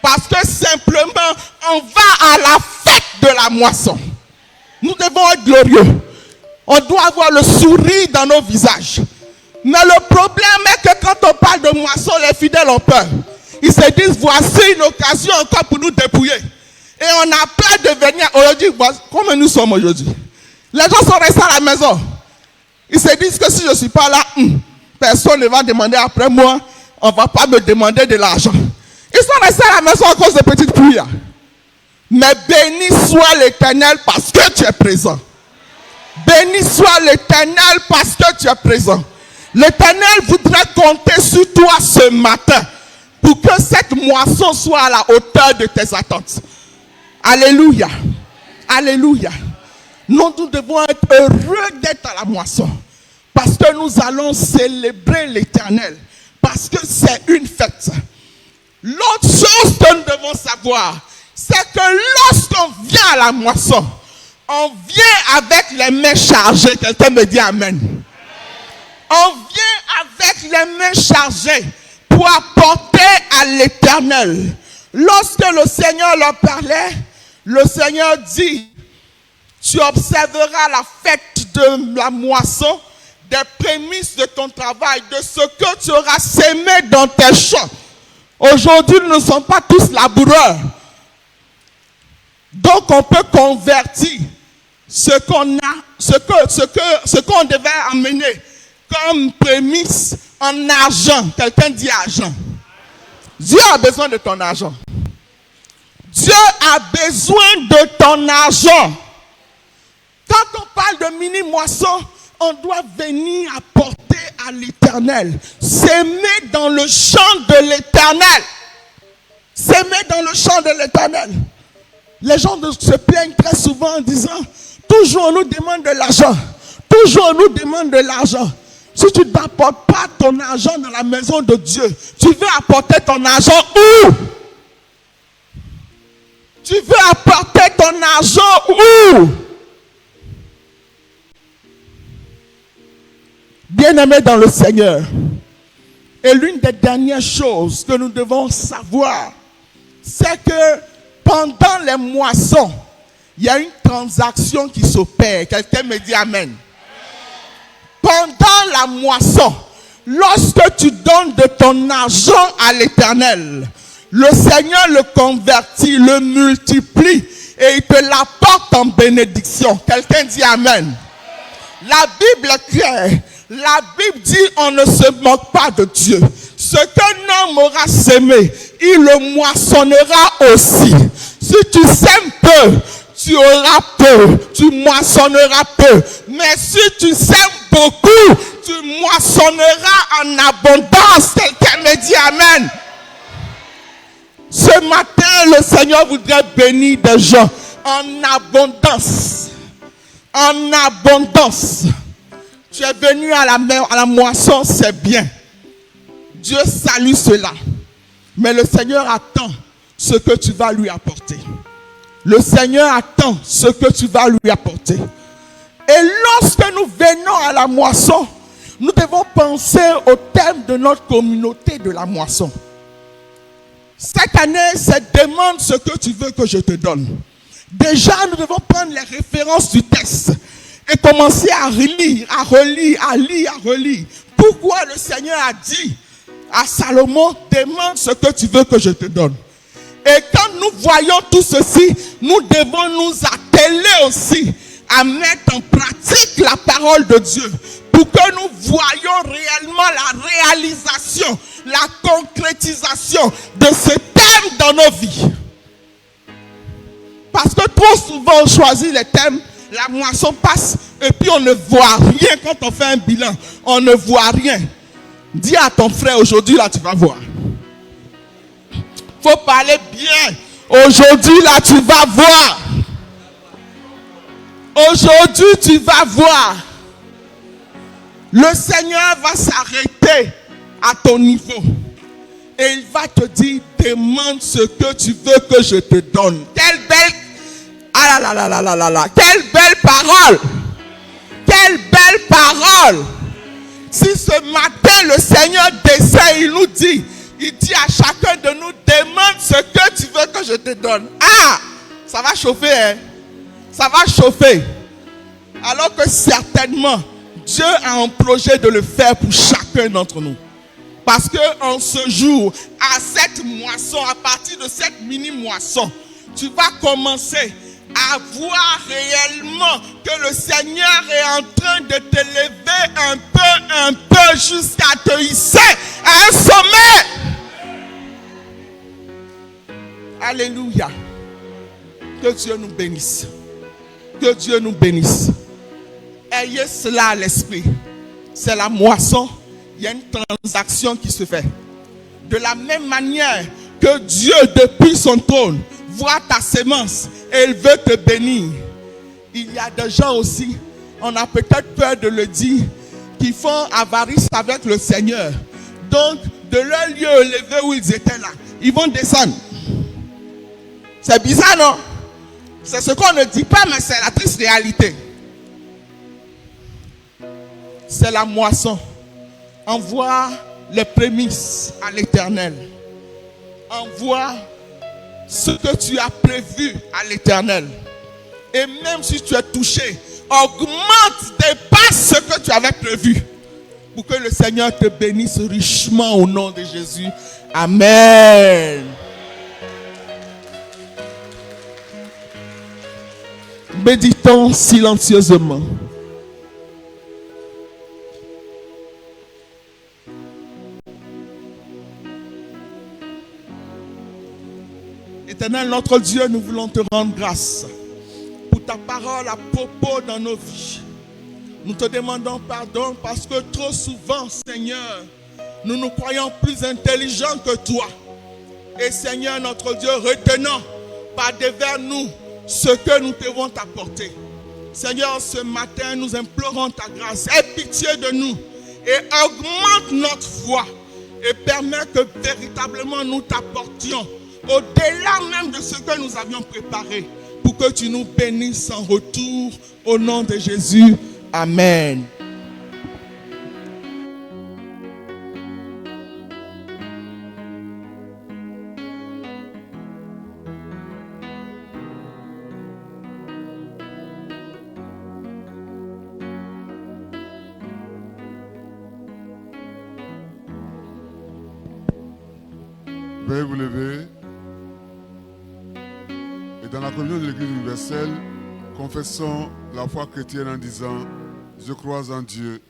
Parce que simplement, on va à la fête de la moisson. Nous devons être glorieux. On doit avoir le sourire dans nos visages. Mais le problème est que quand on parle de moisson, les fidèles ont peur. Ils se disent, voici une occasion encore pour nous dépouiller. Et on a peur de venir aujourd'hui. Comme nous sommes aujourd'hui. Les gens sont restés à la maison. Ils se disent que si je ne suis pas là, personne ne va demander après moi. On ne va pas me demander de l'argent. Ils sont restés à la maison à cause des petites pluies. Mais béni soit l'Éternel parce que tu es présent. Béni soit l'Éternel parce que tu es présent. L'Éternel voudrait compter sur toi ce matin pour que cette moisson soit à la hauteur de tes attentes. Alléluia. Alléluia. Nous devons être heureux d'être à la moisson. Parce que nous allons célébrer l'Éternel. Parce que c'est une fête. L'autre chose que nous devons savoir, c'est que lorsqu'on vient à la moisson, on vient avec les mains chargées. Quelqu'un me dit amen. On vient avec les mains chargées pour apporter à l'Éternel. Lorsque le Seigneur leur parlait, le Seigneur dit, tu observeras la fête de la moisson, des prémices de ton travail, de ce que tu auras sémé dans tes champs. Aujourd'hui, nous ne sommes pas tous laboureurs. Donc, on peut convertir ce qu'on a, ce qu'on devait amener comme prémisse en argent. Quelqu'un dit argent. Dieu a besoin de ton argent. Dieu a besoin de ton argent. Quand on parle de mini-moisson, on doit venir apporter à l'Éternel. S'aimer dans le champ de l'Éternel. S'aimer dans le champ de l'Éternel. Les gens se plaignent très souvent en disant, toujours on nous demande de l'argent. Toujours on nous demande de l'argent. Si tu n'apportes pas ton argent dans la maison de Dieu, tu veux apporter ton argent où? Tu veux apporter ton argent où? Bien-aimés dans le Seigneur. Et l'une des dernières choses que nous devons savoir, c'est que pendant les moissons, il y a une transaction qui s'opère. Quelqu'un me dit amen. Pendant la moisson, lorsque tu donnes de ton argent à l'Éternel, le Seigneur le convertit, le multiplie et il te l'apporte en bénédiction. Quelqu'un dit amen. La Bible est claire. La Bible dit on ne se moque pas de Dieu. Ce qu'un homme aura sémé, il le moissonnera aussi. Si tu sèmes peu, tu auras peu, tu moissonneras peu. Mais si tu sèmes beaucoup, tu moissonneras en abondance. Quelqu'un me dit amen. Ce matin, le Seigneur voudrait bénir des gens en abondance. En abondance. Tu es venu à la moisson, c'est bien. Dieu salue cela. Mais le Seigneur attend ce que tu vas lui apporter. Le Seigneur attend ce que tu vas lui apporter. Et lorsque nous venons à la moisson, nous devons penser au thème de notre communauté de la moisson. Cette année, c'est demande ce que tu veux que je te donne. Déjà, nous devons prendre les références du texte et commencer à relire, à relire. Pourquoi le Seigneur a dit à Salomon, demande ce que tu veux que je te donne. Et quand nous voyons tout ceci, nous devons nous atteler aussi à mettre en pratique la parole de Dieu pour que nous voyions réellement la réalisation, la concrétisation de ce thème dans nos vies. Parce que trop souvent on choisit les thèmes, la moisson passe et puis on ne voit rien quand on fait un bilan. On ne voit rien. Dis à ton frère aujourd'hui là tu vas voir. Faut parler bien. Aujourd'hui là tu vas voir. Aujourd'hui tu vas voir. Le Seigneur va s'arrêter à ton niveau. Et il va te dire, demande ce que tu veux que je te donne. Quelle belle... Ah là là là là là là. Quelle belle parole. Quelle belle parole. Si ce matin le Seigneur descend, il nous dit, il dit à chacun de nous, demande ce que tu veux que je te donne. Ah, ça va chauffer, hein. Ça va chauffer. Alors que certainement, Dieu a un projet de le faire pour chacun d'entre nous. Parce qu'en ce jour, à cette moisson, à partir de cette mini-moisson, tu vas commencer à voir réellement que le Seigneur est en train de te lever un peu jusqu'à te hisser à un sommet. Alléluia. Que Dieu nous bénisse. Que Dieu nous bénisse. Ayez cela à l'esprit. C'est la moisson. Il y a une transaction qui se fait. De la même manière que Dieu, depuis son trône, voit ta sémence et il veut te bénir. Il y a des gens aussi, on a peut-être peur de le dire, qui font avarice avec le Seigneur. Donc, de leur lieu élevé où ils étaient là, ils vont descendre. C'est bizarre, non? C'est ce qu'on ne dit pas, mais c'est la triste réalité. C'est la moisson. Envoie les prémices à l'Éternel. Envoie ce que tu as prévu à l'Éternel. Et même si tu es touché, augmente, dépasse ce que tu avais prévu. Pour que le Seigneur te bénisse richement au nom de Jésus. Amen. Méditons silencieusement. Éternel, notre Dieu, nous voulons te rendre grâce pour ta parole à propos dans nos vies. Nous te demandons pardon parce que trop souvent, Seigneur, nous nous croyons plus intelligents que toi. Et Seigneur, notre Dieu, retenons par devers nous ce que nous devons t'apporter. Seigneur, ce matin, nous implorons ta grâce. Aie pitié de nous et augmente notre foi et permets que véritablement nous t'apportions au-delà même de ce que nous avions préparé, pour que tu nous bénisses en retour, au nom de Jésus. Amen. Veuillez vous lever. Et dans la communion de l'Église universelle, confessons la foi chrétienne en disant: je crois en Dieu,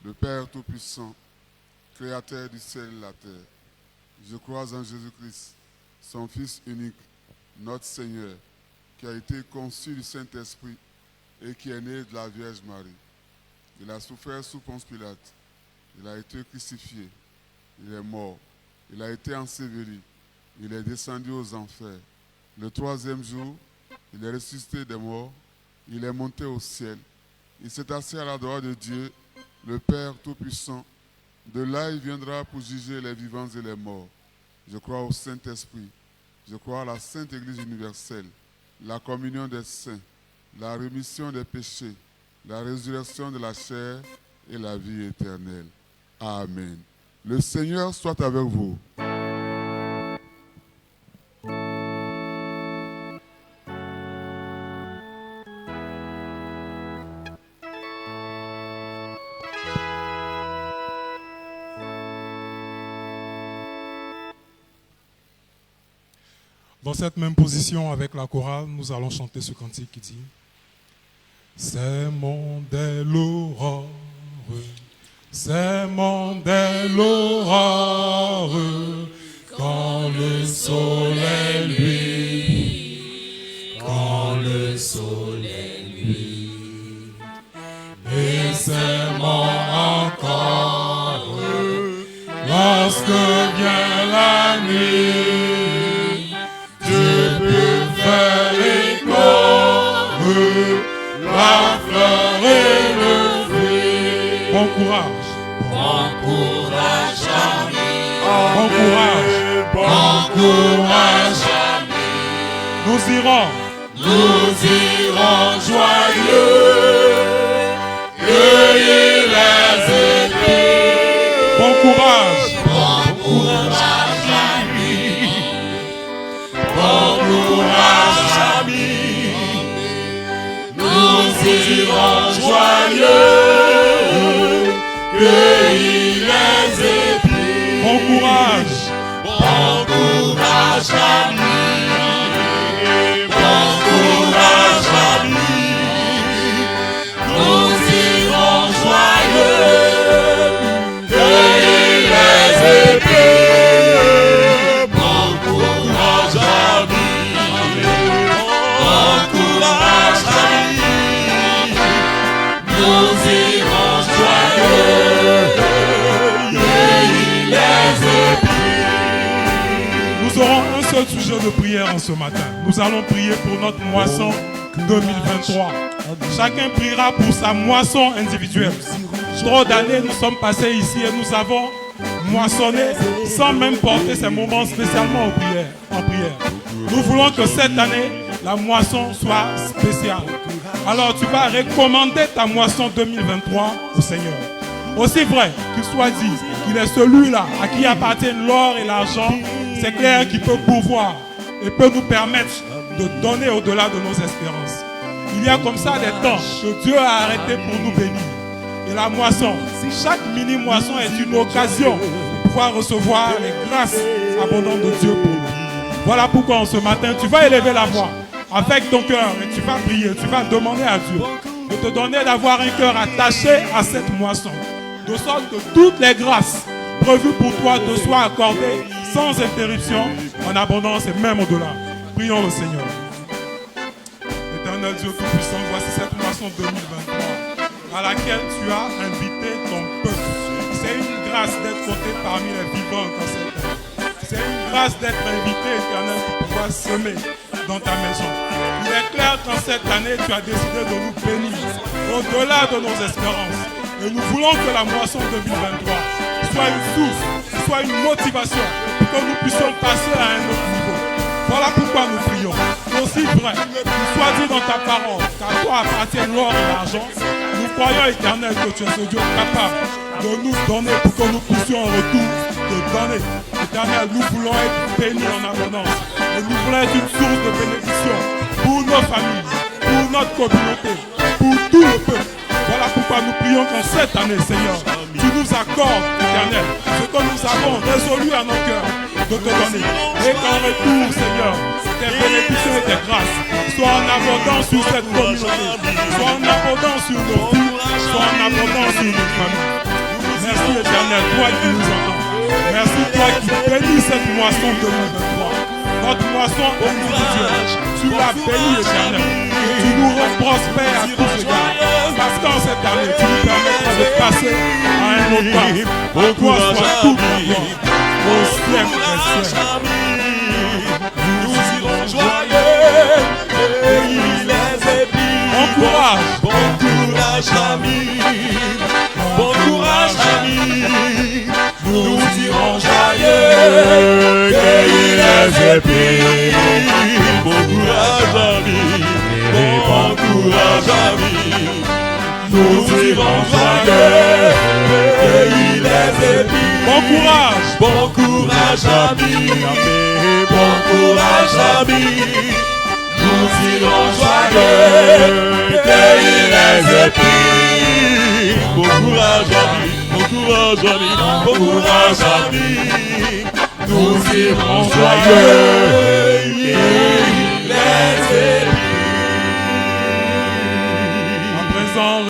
le Père Tout-Puissant, Créateur du ciel et de la terre. Je crois en Jésus-Christ, son Fils unique, notre Seigneur, qui a été conçu du Saint-Esprit et qui est né de la Vierge Marie. Il a souffert sous Ponce Pilate. Il a été crucifié. Il est mort. Il a été enseveli. Il est descendu aux enfers. Le troisième jour, il est ressuscité des morts. Il est monté au ciel. Il s'est assis à la droite de Dieu, le Père Tout-Puissant. De là, il viendra pour juger les vivants et les morts. Je crois au Saint-Esprit. Je crois à la Sainte Église universelle, la communion des saints, la rémission des péchés, la résurrection de la chair et la vie éternelle. Amen. Le Seigneur soit avec vous. Dans cette même position avec la chorale, nous allons chanter ce cantique qui dit: c'est mon dès l'aurore, c'est mon dès l'aurore, quand le soleil luit, quand le soleil luit, et c'est mon encore, lorsque vient la nuit. La fleur et le fruit. Bon courage. Bon courage, ami. Bon courage. Bon courage, ami. Nous irons joyeux, cueillir les épées. Bon courage. Bon courage, ami. Bon courage, ami. Nous irons joyeux, cueillir les épis. Bon courage. Bon courage, ami. Bon courage, ami. Nous irons joyeux, cueillir les épis. Bon courage, ami. Bon courage, ami. Nous irons joyeux, cueillir les épis. Nous aurons un seul sujet de prière en ce matin. Nous allons prier pour notre moisson 2023. Chacun priera pour sa moisson individuelle. Trop d'années nous sommes passés ici et nous avons moissonné sans même porter ces moments spécialement en prière. Nous voulons que cette année, la moisson soit spéciale. Alors tu vas recommander ta moisson 2023 au Seigneur. Aussi vrai qu'il soit dit qu'il est celui-là à qui appartiennent l'or et l'argent, c'est clair qu'il peut pouvoir et peut nous permettre de donner au-delà de nos espérances. Il y a comme ça des temps que Dieu a arrêté pour nous bénir. Et la moisson, chaque mini-moisson est une occasion de pouvoir recevoir les grâces abondantes de Dieu pour nous. Voilà pourquoi en ce matin, tu vas élever la voix avec ton cœur et tu vas prier, tu vas demander à Dieu de te donner d'avoir un cœur attaché à cette moisson, de sorte que toutes les grâces prévues pour toi te soient accordées sans interruption, en abondance et même au-delà. Prions le Seigneur. Éternel Dieu Tout-Puissant, voici cette moisson 2023 à laquelle tu as invité ton peuple. C'est une grâce d'être compté parmi les vivants dans cette terre. C'est une grâce d'être invité, Éternel, pour pouvoir semer dans ta maison. Il est clair qu'en cette année, tu as décidé de nous bénir au-delà de nos espérances. Et nous voulons que la moisson 2023 soit une source, soit une motivation pour que nous puissions passer à un autre niveau. Voilà pourquoi nous prions. Aussi vrai, qu'il soit dit dans ta parole qu'à toi appartiennent l'or et l'argent, nous croyons, Éternel, que tu es ce Dieu capable de nous donner pour que nous puissions en retour te donner. Éternel, nous voulons être bénis en abondance. Et nous voulons être une source de bénédiction pour nos familles, pour notre communauté, pour tout le peuple. Voilà pourquoi nous prions qu'en cette année, Seigneur, tu nous accordes, Éternel, ce que nous avons résolu à nos cœurs de te donner. Et qu'en retour, Seigneur, tes bénédictions et tes grâces soient en abondance sur cette communauté, soient en abondance sur nos vies, soient en abondance sur nos familles. Merci, Éternel, toi qui nous entends. Merci, toi qui bénis cette moisson 2023. Notre moisson individuelle, tu l'as bénie, Éternel. Tu nous rends prospères à tous égards. Parce qu'en cette année, tu nous permettras de passer à un autre pas. Pour toi soit toute la gloire au siècle des siècles. Nous irons joyeux, cueillir les épis. Bon courage. Bon courage, ami. Bon courage, ami. Nous irons joyeux, les épines. Bon courage ami, bon courage ami. Nous irons joyeux, pays les épines. Bon courage. Bon courage ami, bon courage ami. Nous irons joyeux, pays les épines. Bon courage ami, bon courage ami, bon courage ami. Nous irons joyeux, pays les épines. À présent,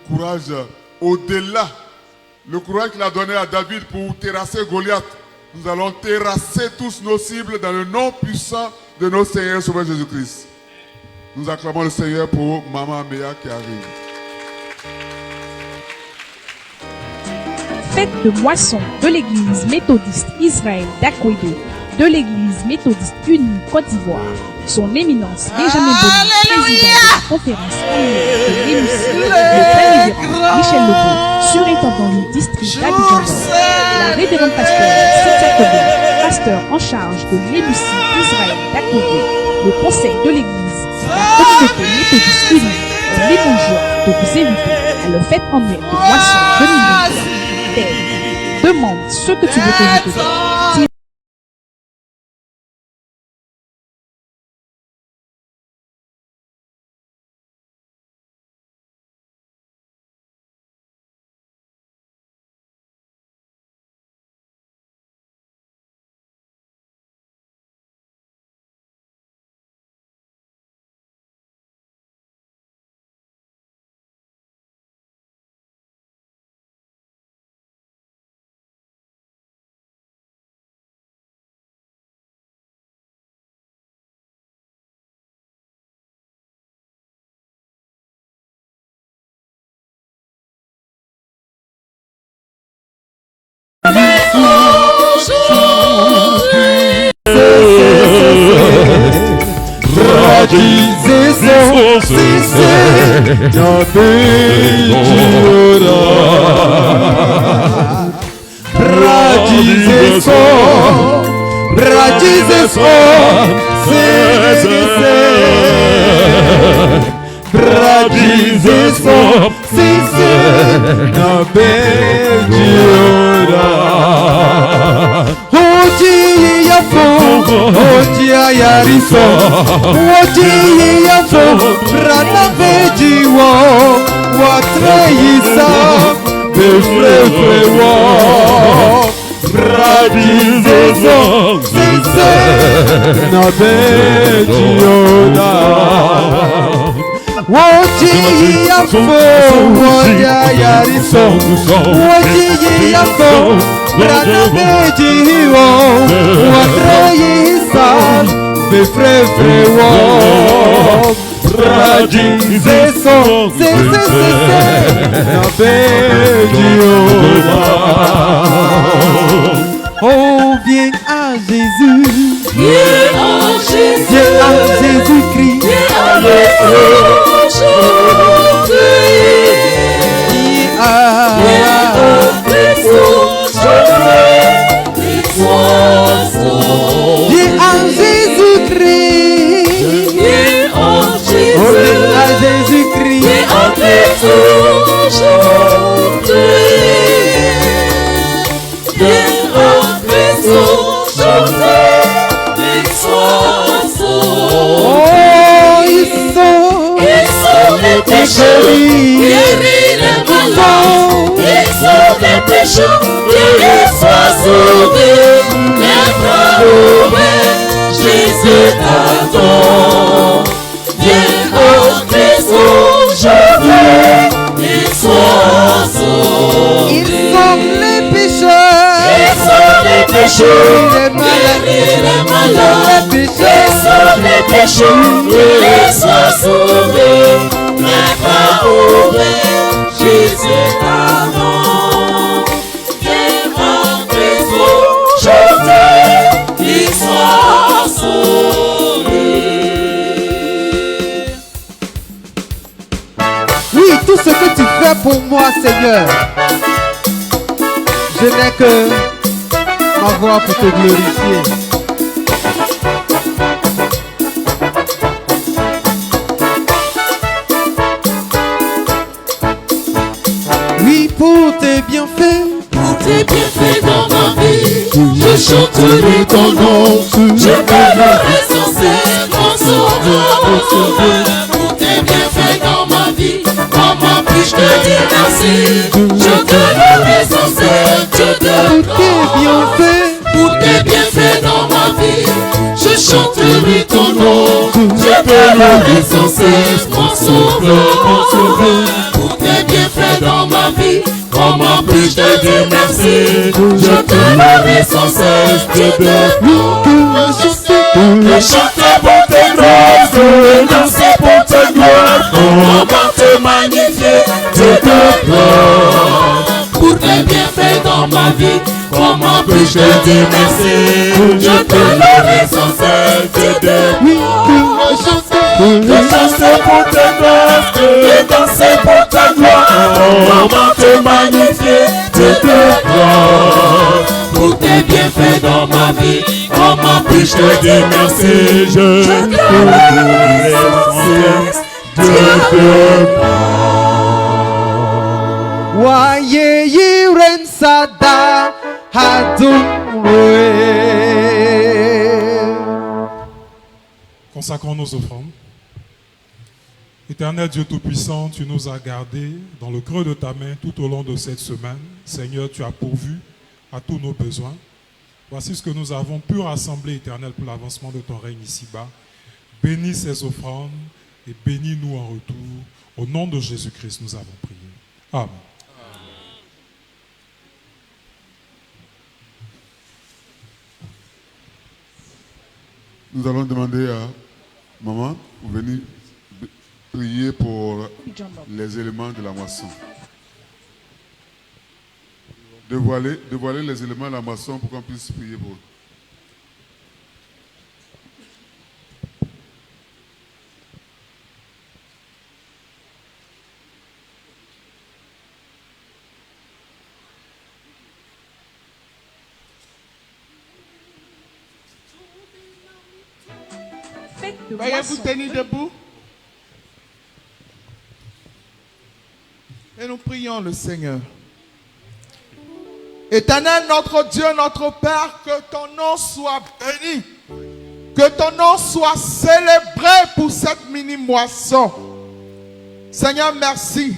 courage au-delà. Le courage qu'il a donné à David pour terrasser Goliath. Nous allons terrasser tous nos cibles dans le nom puissant de notre Seigneur Sauveur Jésus-Christ. Nous acclamons le Seigneur pour Maman Méa qui arrive. Fête de moisson de l'église méthodiste Israël d'Akwedo, de l'église méthodiste unie Côte d'Ivoire. Son éminence Benjamin Boni, président de la conférence annuelle de l'Émission, le très révérend Michel Legault, surintendant du district d'Abidjan, la révérende pasteur Cynthia Kobe, pasteur en charge de l'Émission Israël d'Akwedo, le conseil de l'église, la communauté méthodiste unie, est l'immense joie de vous inviter à la fête annuelle de moisson 2023. Demande ce que tu veux te dire. Oh, viens à Jésus, Viens à Jésus, viens à Jésus-Christ, viens à aujourd'hui. Ah, Viens offrir son chemin, les péchés, guéris les malades, ils sont les péchés, qu'ils soient sauvés, les bras ouverts, Jésus t'attend. Viens au Christ aujourd'hui, ils sont sauvés. Ils sont les pécheurs, Ils sont les péchés, les malades, guéris les malades, les ils pécheurs. sont les péchés, qu'ils soient sauvés, les bras ouverts, Jésus t'attend. Viens au Christ aujourd'hui, ils sont sauvés. Oui, tout ce que tu fais pour moi, Seigneur, je n'ai que ma voix pour te glorifier. Oui, pour tes bienfaits, Pour tes bienfaits dans ma vie, je chanterai ton nom. Je pleurerai sans cesse mon sauveur. Pour tes bienfaits dans ma vie, comment puis-je te dire merci? Je pleurerai sans cesse Dieu de pour tes gloire. bienfaits, Pour tes bienfaits dans ma vie, je chanterai ton nom. Je pleurerai sans cesse mon sauveur. Pour tes bienfaits dans ma vie, comment puis-je te dire merci? Je te louerai sans cesse, Dieu de gloire. De chanter pour tes grâces, de danser pour ta gloire. Comment te magnifier, Dieu de gloire. Pour tes bienfaits dans ma vie, comment puis-je te dire merci? Je te louerai sans cesse, Dieu de gloire. De chanter pour tes grâces, de danser pour ta gloire. Comment te magnifier, Dieu de gloire. Pour tes bienfaits dans ma vie, comment puis-je te dire merci? Je te louerai sans cesse, Dieu de gloire. Waye yiren sada hadumwe. Consacrons nos offrandes. Éternel Dieu Tout-Puissant, tu nous as gardés dans le creux de ta main tout au long de cette semaine. Seigneur, tu as pourvu à tous nos besoins. Voici ce que nous avons pu rassembler, Éternel, pour l'avancement de ton règne ici-bas. Bénis ces offrandes et bénis-nous en retour. Au nom de Jésus-Christ, nous avons prié. Amen. Nous allons demander à maman pour venir prier pour les éléments de la moisson. Dévoiler les éléments de la moisson pour qu'on puisse prier pour eux. Veuillez vous tenir debout. Et nous prions le Seigneur. Éternel, notre Dieu, notre Père, que ton nom soit béni. Que ton nom soit célébré pour cette mini-moisson. Seigneur, merci.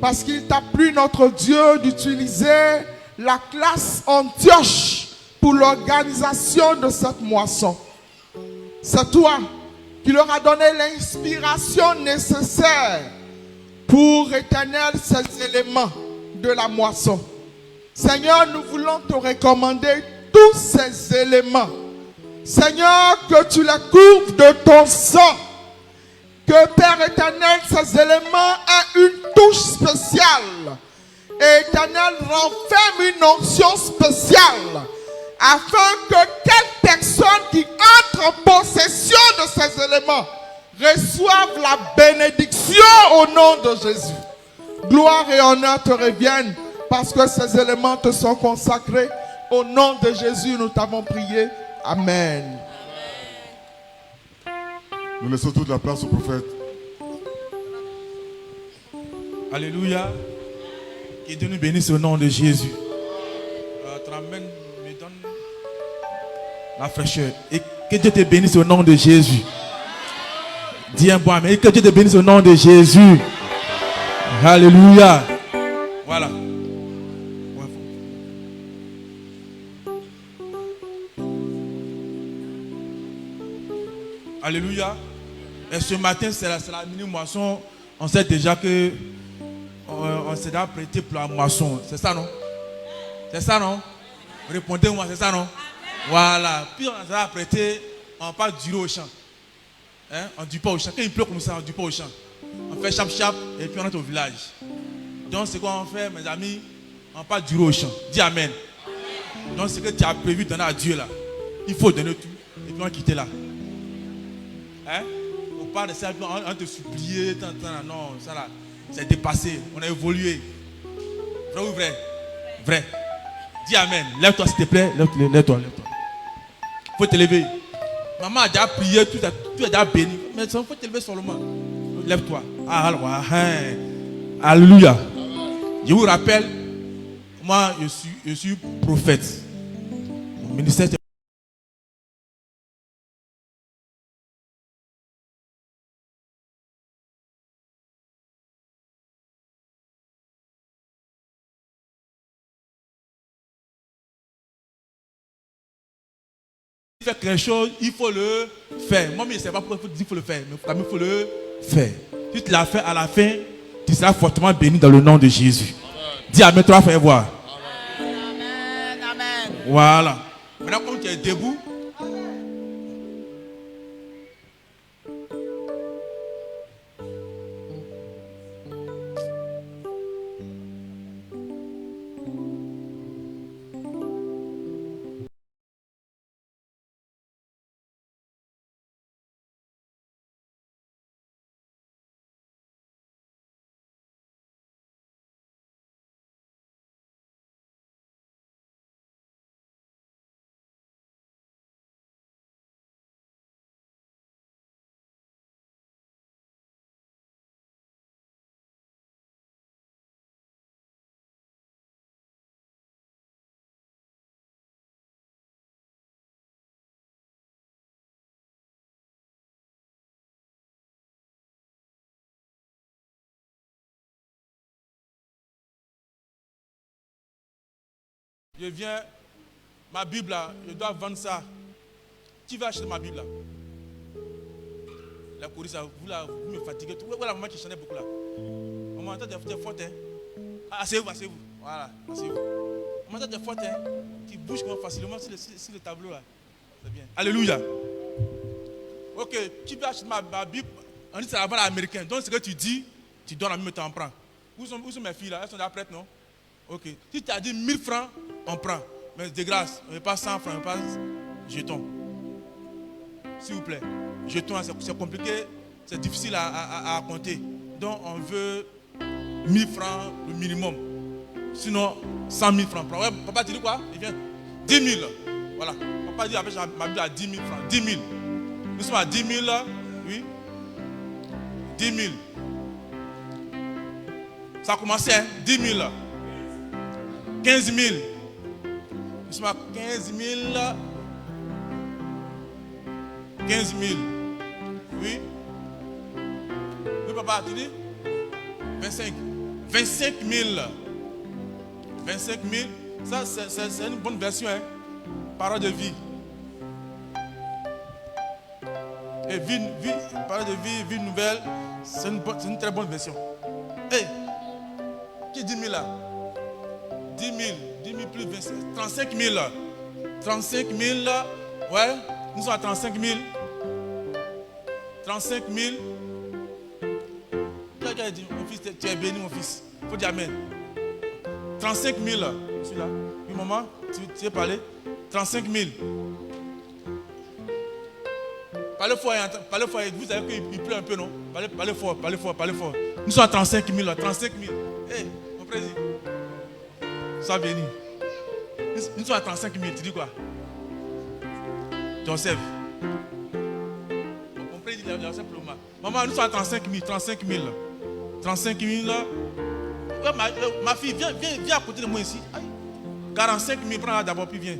Parce qu'il t'a plu, notre Dieu, d'utiliser la classe Antioche pour l'organisation de cette moisson. C'est toi qui leur a donné l'inspiration nécessaire pour éternel ces éléments de la moisson. Seigneur, nous voulons te recommander tous ces éléments. Seigneur, que tu les couvres de ton sang. Que Père éternel, ces éléments aient une touche spéciale. Et éternel, renferme une onction spéciale. Afin que quelle personne qui entre en possession de ces éléments reçoive la bénédiction au nom de Jésus. Gloire et honneur te reviennent parce que ces éléments te sont consacrés. Au nom de Jésus, nous t'avons prié. Amen. Nous laissons toute la place au prophète. Alléluia. Que Dieu nous bénisse au nom de Jésus. Te ramène, me donne la fraîcheur. Et que Dieu te bénisse au nom de Jésus. Dis un bon amen. Et que Dieu te bénisse au nom de Jésus. Alléluia. Voilà. Alléluia. Et ce matin, c'est la mini-moisson. On sait déjà que on s'est déjà prêté pour la moisson. C'est ça, non? C'est ça, non? Répondez-moi, c'est ça, non? Voilà. Puis on s'est prêté, on va pas durer au champ. Hein? On ne dure pas au champ. Quand il pleut comme ça, on ne dure pas au champ. On fait chap-chap et puis on est au village. Donc, c'est quoi on fait, mes amis? On ne va pas durer au champ. Dis Amen. Donc, ce que tu as prévu de donner à Dieu là, il faut donner tout et puis on va quitter là. Hein? On parle de ça, on te supplier, non, ça là, c'est dépassé, on a évolué. Vrai ou vrai? Vrai. Dis Amen. Lève-toi s'il te plaît, lève-toi. Il faut te lever. Maman a déjà prié, tu as déjà béni. Mais il faut te lever seulement. Lève-toi. Alléluia. Je vous rappelle, moi je suis prophète. Mon ministère c'est faire quelque chose, il faut le faire. Moi, je ne sais pas pourquoi il faut le faire, mais quand même, il faut le faire. Si tu l'as fait à la fin, tu seras fortement béni dans le nom de Jésus. Dis Amen, 3 fois et voir. Amen, amen. Voilà. Maintenant, comme tu es debout, je viens, ma Bible là, je dois vendre ça. Qui va acheter ma Bible là? La choriste, vous me fatiguez. Voilà, maman qui chantait beaucoup là. Maman, t'as des fautes, hein? Asseyez-vous. Voilà, asseyez-vous. Maman, t'as des fautes, hein? Qui bougent facilement sur le tableau là. C'est bien. Alléluia. Ok, qui va acheter ma Bible? On dit que c'est la vente américaine. Donc, ce que tu dis, tu donnes en même temps, on prend. Où sont mes filles là? Elles sont déjà prêtes, non? Ok. Si tu as dit 1000 francs, on prend. Mais de grâce, on ne veut pas 100 francs, on ne veut pas jetons. S'il vous plaît. Jetons, c'est compliqué, c'est difficile à compter. Donc on veut 1000 francs le minimum. Sinon, 100 000 francs. Ouais, papa, tu dis quoi? Il vient 10 000. Voilà. Papa dit avec ma Bible à 10 000 francs. 10 000. Nous sommes à 10 000 là. Oui. 10 000. Ça a commencé, hein? 10 000 là. 15 000. Nous sommes à 15 000. 15 000. Oui. Oui, papa, tu dis 25. 25 000. 25 000. Ça, c'est une bonne version. Hein? Parole de vie. Et parole de vie nouvelle. C'est une très bonne version. Hey, qui dit 1000 là? 10 000 plus 25, 35 000. 35 000, ouais, nous sommes à 35 000. 35 000. Quelqu'un dit, mon fils, tu es béni, mon fils. Il faut dire Amen. 35 000, je suis là. Oui, maman, tu veux parler? 35 000. Parlez fort, vous savez qu'il pleut un peu, non? Parlez fort. Nous sommes à 35 000, 35 000. Hé, mon président. Sois béni. Nous sommes à 35 000, tu dis quoi? Joseph. Mon président, Joseph Loma. Maman, nous sommes à 35 000. 35 000 là. Ma fille, viens à côté de moi ici. 45 000, prends-la d'abord, puis viens.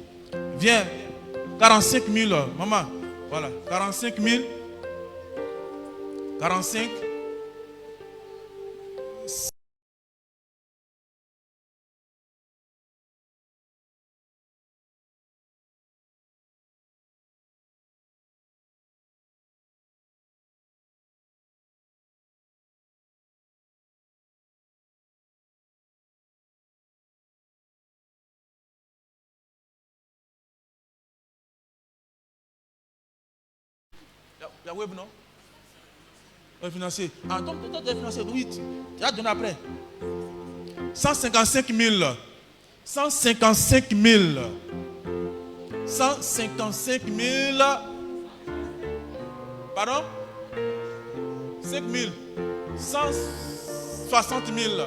Viens. 45 000, maman. Voilà, 45 000. 45. Il y a web, non? Financier. Ah, donc, tu as financé, oui, tu as donné après. 155 000. 155 000. 155 000. Pardon? 5 000. 160 000.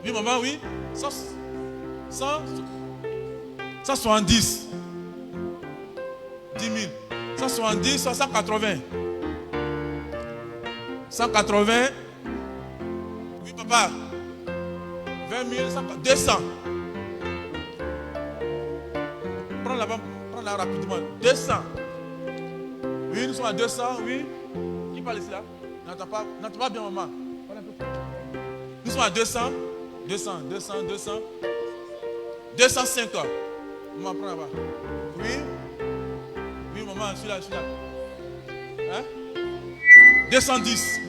Oui, maman, oui. 170. 10 000. 170, 180. 180. Oui, papa. 20 000, 200. Prends là-bas, prends-la rapidement. 200. Oui, nous sommes à 200, oui. Qui parle ici là? N'entends pas bien, maman. Nous sommes à 200. 200. 205. Maman, prends là-bas. Oui. Oui, maman, je suis là. Hein? 210.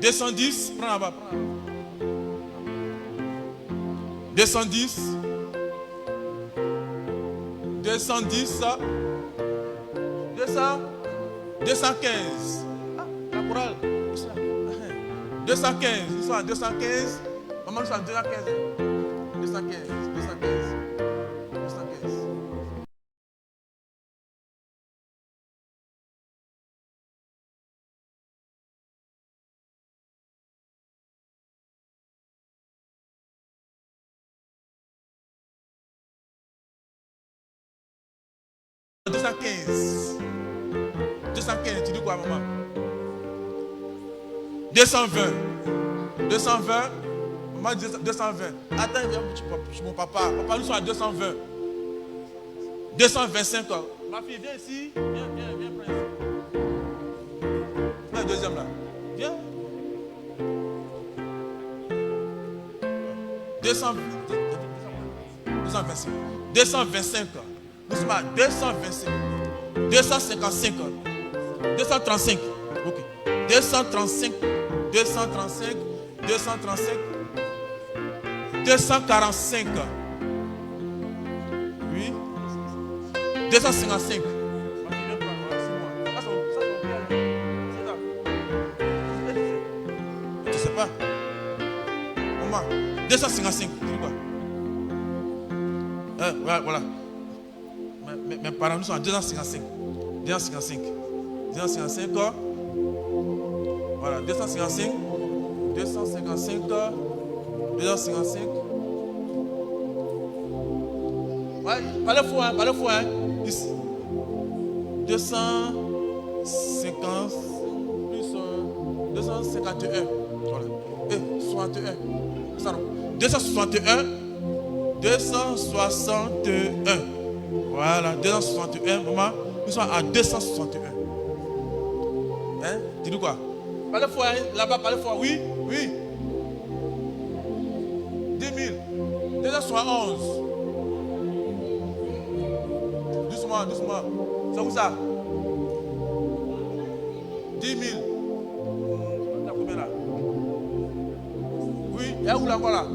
210, prends là-bas. 210. 210. 215. Ah, la chorale. 215. Ils sont à 215. Maman, ils sont à 215. 215. 215. 215. 215, tu dis quoi, maman? 220. 220. Maman dit 220. Attends, viens chez mon papa. Papa, nous sommes à 220. 225. Ma fille, viens ici. Viens, prends ici. Prends le deuxième là. Viens. 225. 225. Nous sommes à 225. 255. 235. Ok. 235. 235. 235. 245. Oui. 255. Tu sais pas. Maman. 255. C'est quoi? Voilà. Mes parents, nous sommes à 255. 255. 255. Voilà, 255. 255. 255. Ouais, parlez faux, hein. Ici. 250 plus 251. Voilà. 61. Ça non. 261. 261. Voilà, 261. Maman, nous sommes à 261. Hein? Dis-nous quoi? Parlez fort, hein? Là-bas, parlez fort. Oui. 10 000. 271. Doucement. C'est où ça? 10 000. Il y a combien là? Oui, il y a où là encore là?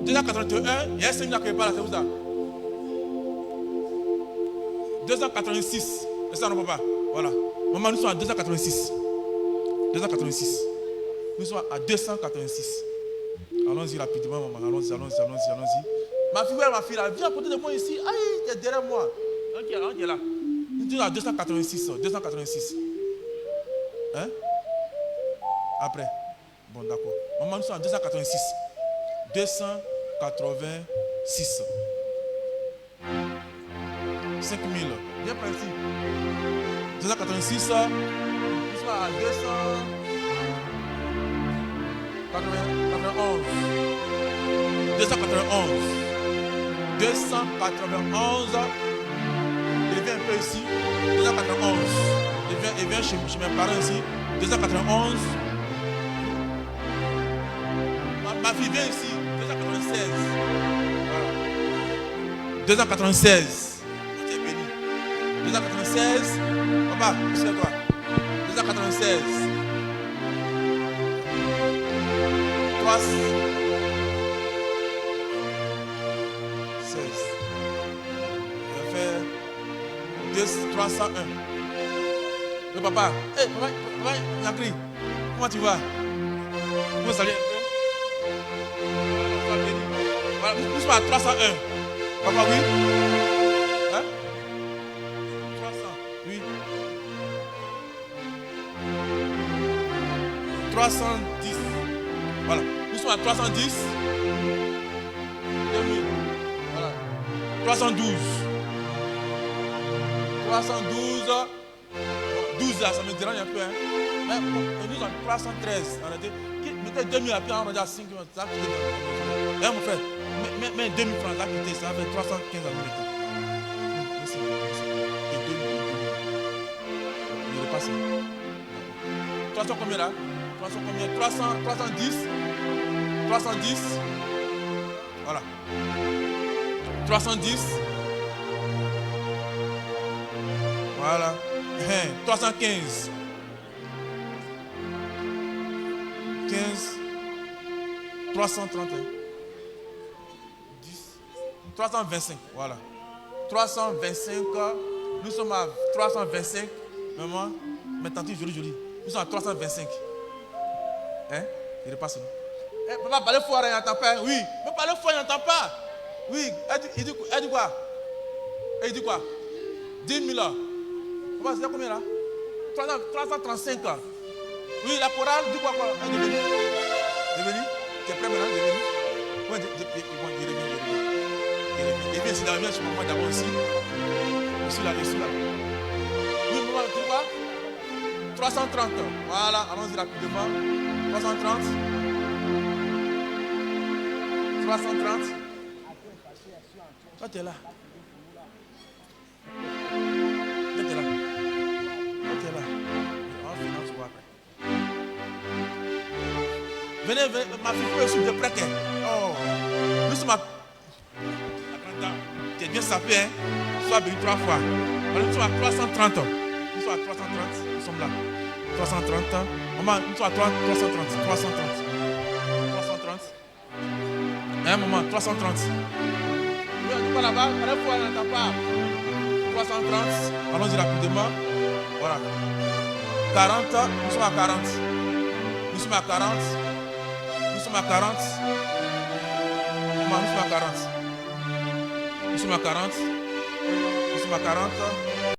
281. Il y a 5 000 qui n'est pas là, c'est où ça? 286. C'est ça, non, papa? Voilà. Maman, nous sommes à 286. 286. Nous sommes à 286. Allons-y rapidement, maman. Allons-y. Ma fille, là, viens à côté de moi ici. Aïe, tu es derrière moi. Qui est là? Nous sommes à 286. 286. Hein? Après. Bon, d'accord. Maman, nous sommes à 286. 286. 5 000. Viens par ici. 286. Nous sommes à 291. 291. Il vient un peu ici. 291. Il viens chez mes parents ici, 291. Ma fille vient ici, 296. Voilà. 296. Tu es béni. 296. Papa, c'est toi. 296. 3. 16. Je vais faire 301. Le papa. Hé, papa, Yakri, comment tu vas? Comment ça vient? Voilà, nous sommes à 301. Papa, oui? Hein? 300, oui. 310. Voilà. Nous sommes à 310. 2000. Voilà. 312. 312. 12 là, ça me dérange un peu. Hein. Mais bon, nous sommes à 313. Mettez 2000 à pied, on va dire 5 000. Ça quitte. Hein, mon frère. Mais 2000 francs, ça quitte. Ça fait 315 à nous mettre. Merci. Et 2000. Il repasse. 300 combien là? 300 combien? 310. 310. Voilà. 310. Voilà. 315. 15. 331. 10. 325. Voilà. 325. Nous sommes à 325. Maman, mes tantes joli. Nous sommes à 325. Hein? Il repasse. Eh, papa, parlez fort, il n'entend pas. Oui. Mais parlez fort, il n'entend pas. Oui. Il dit quoi? Il dit quoi? 10 000 là. Papa, c'est combien là? 335. Oui, la chorale dit quoi? Elle est venue. Elle est venue. Tu es prêt maintenant? Elle est venue. Oui, il revient. Il vient ici, je suis moi d'abord ici. Je suis là. Oui, maman, tu dis quoi? 330. Voilà, allons-y rapidement. 330. 330. Toi, tu es là. Venez, ma fille, vous suivre de près. Oh, nous sommes à. Tu es bien sapé, hein? Sois béni 3 fois. Nous sommes à 330. Nous sommes à 330. Nous sommes là. 330. Maman, nous sommes à 330. 330. Un moment, 330. Oui, on n'est pas là-bas. À la fois, on n'entend pas. 330. Allons-y rapidement. Voilà. 40. Nous sommes à 40. Nous sommes à 40. Nous sommes à 40. Maman, nous sommes à 40. Nous sommes à 40. Nous sommes à 40.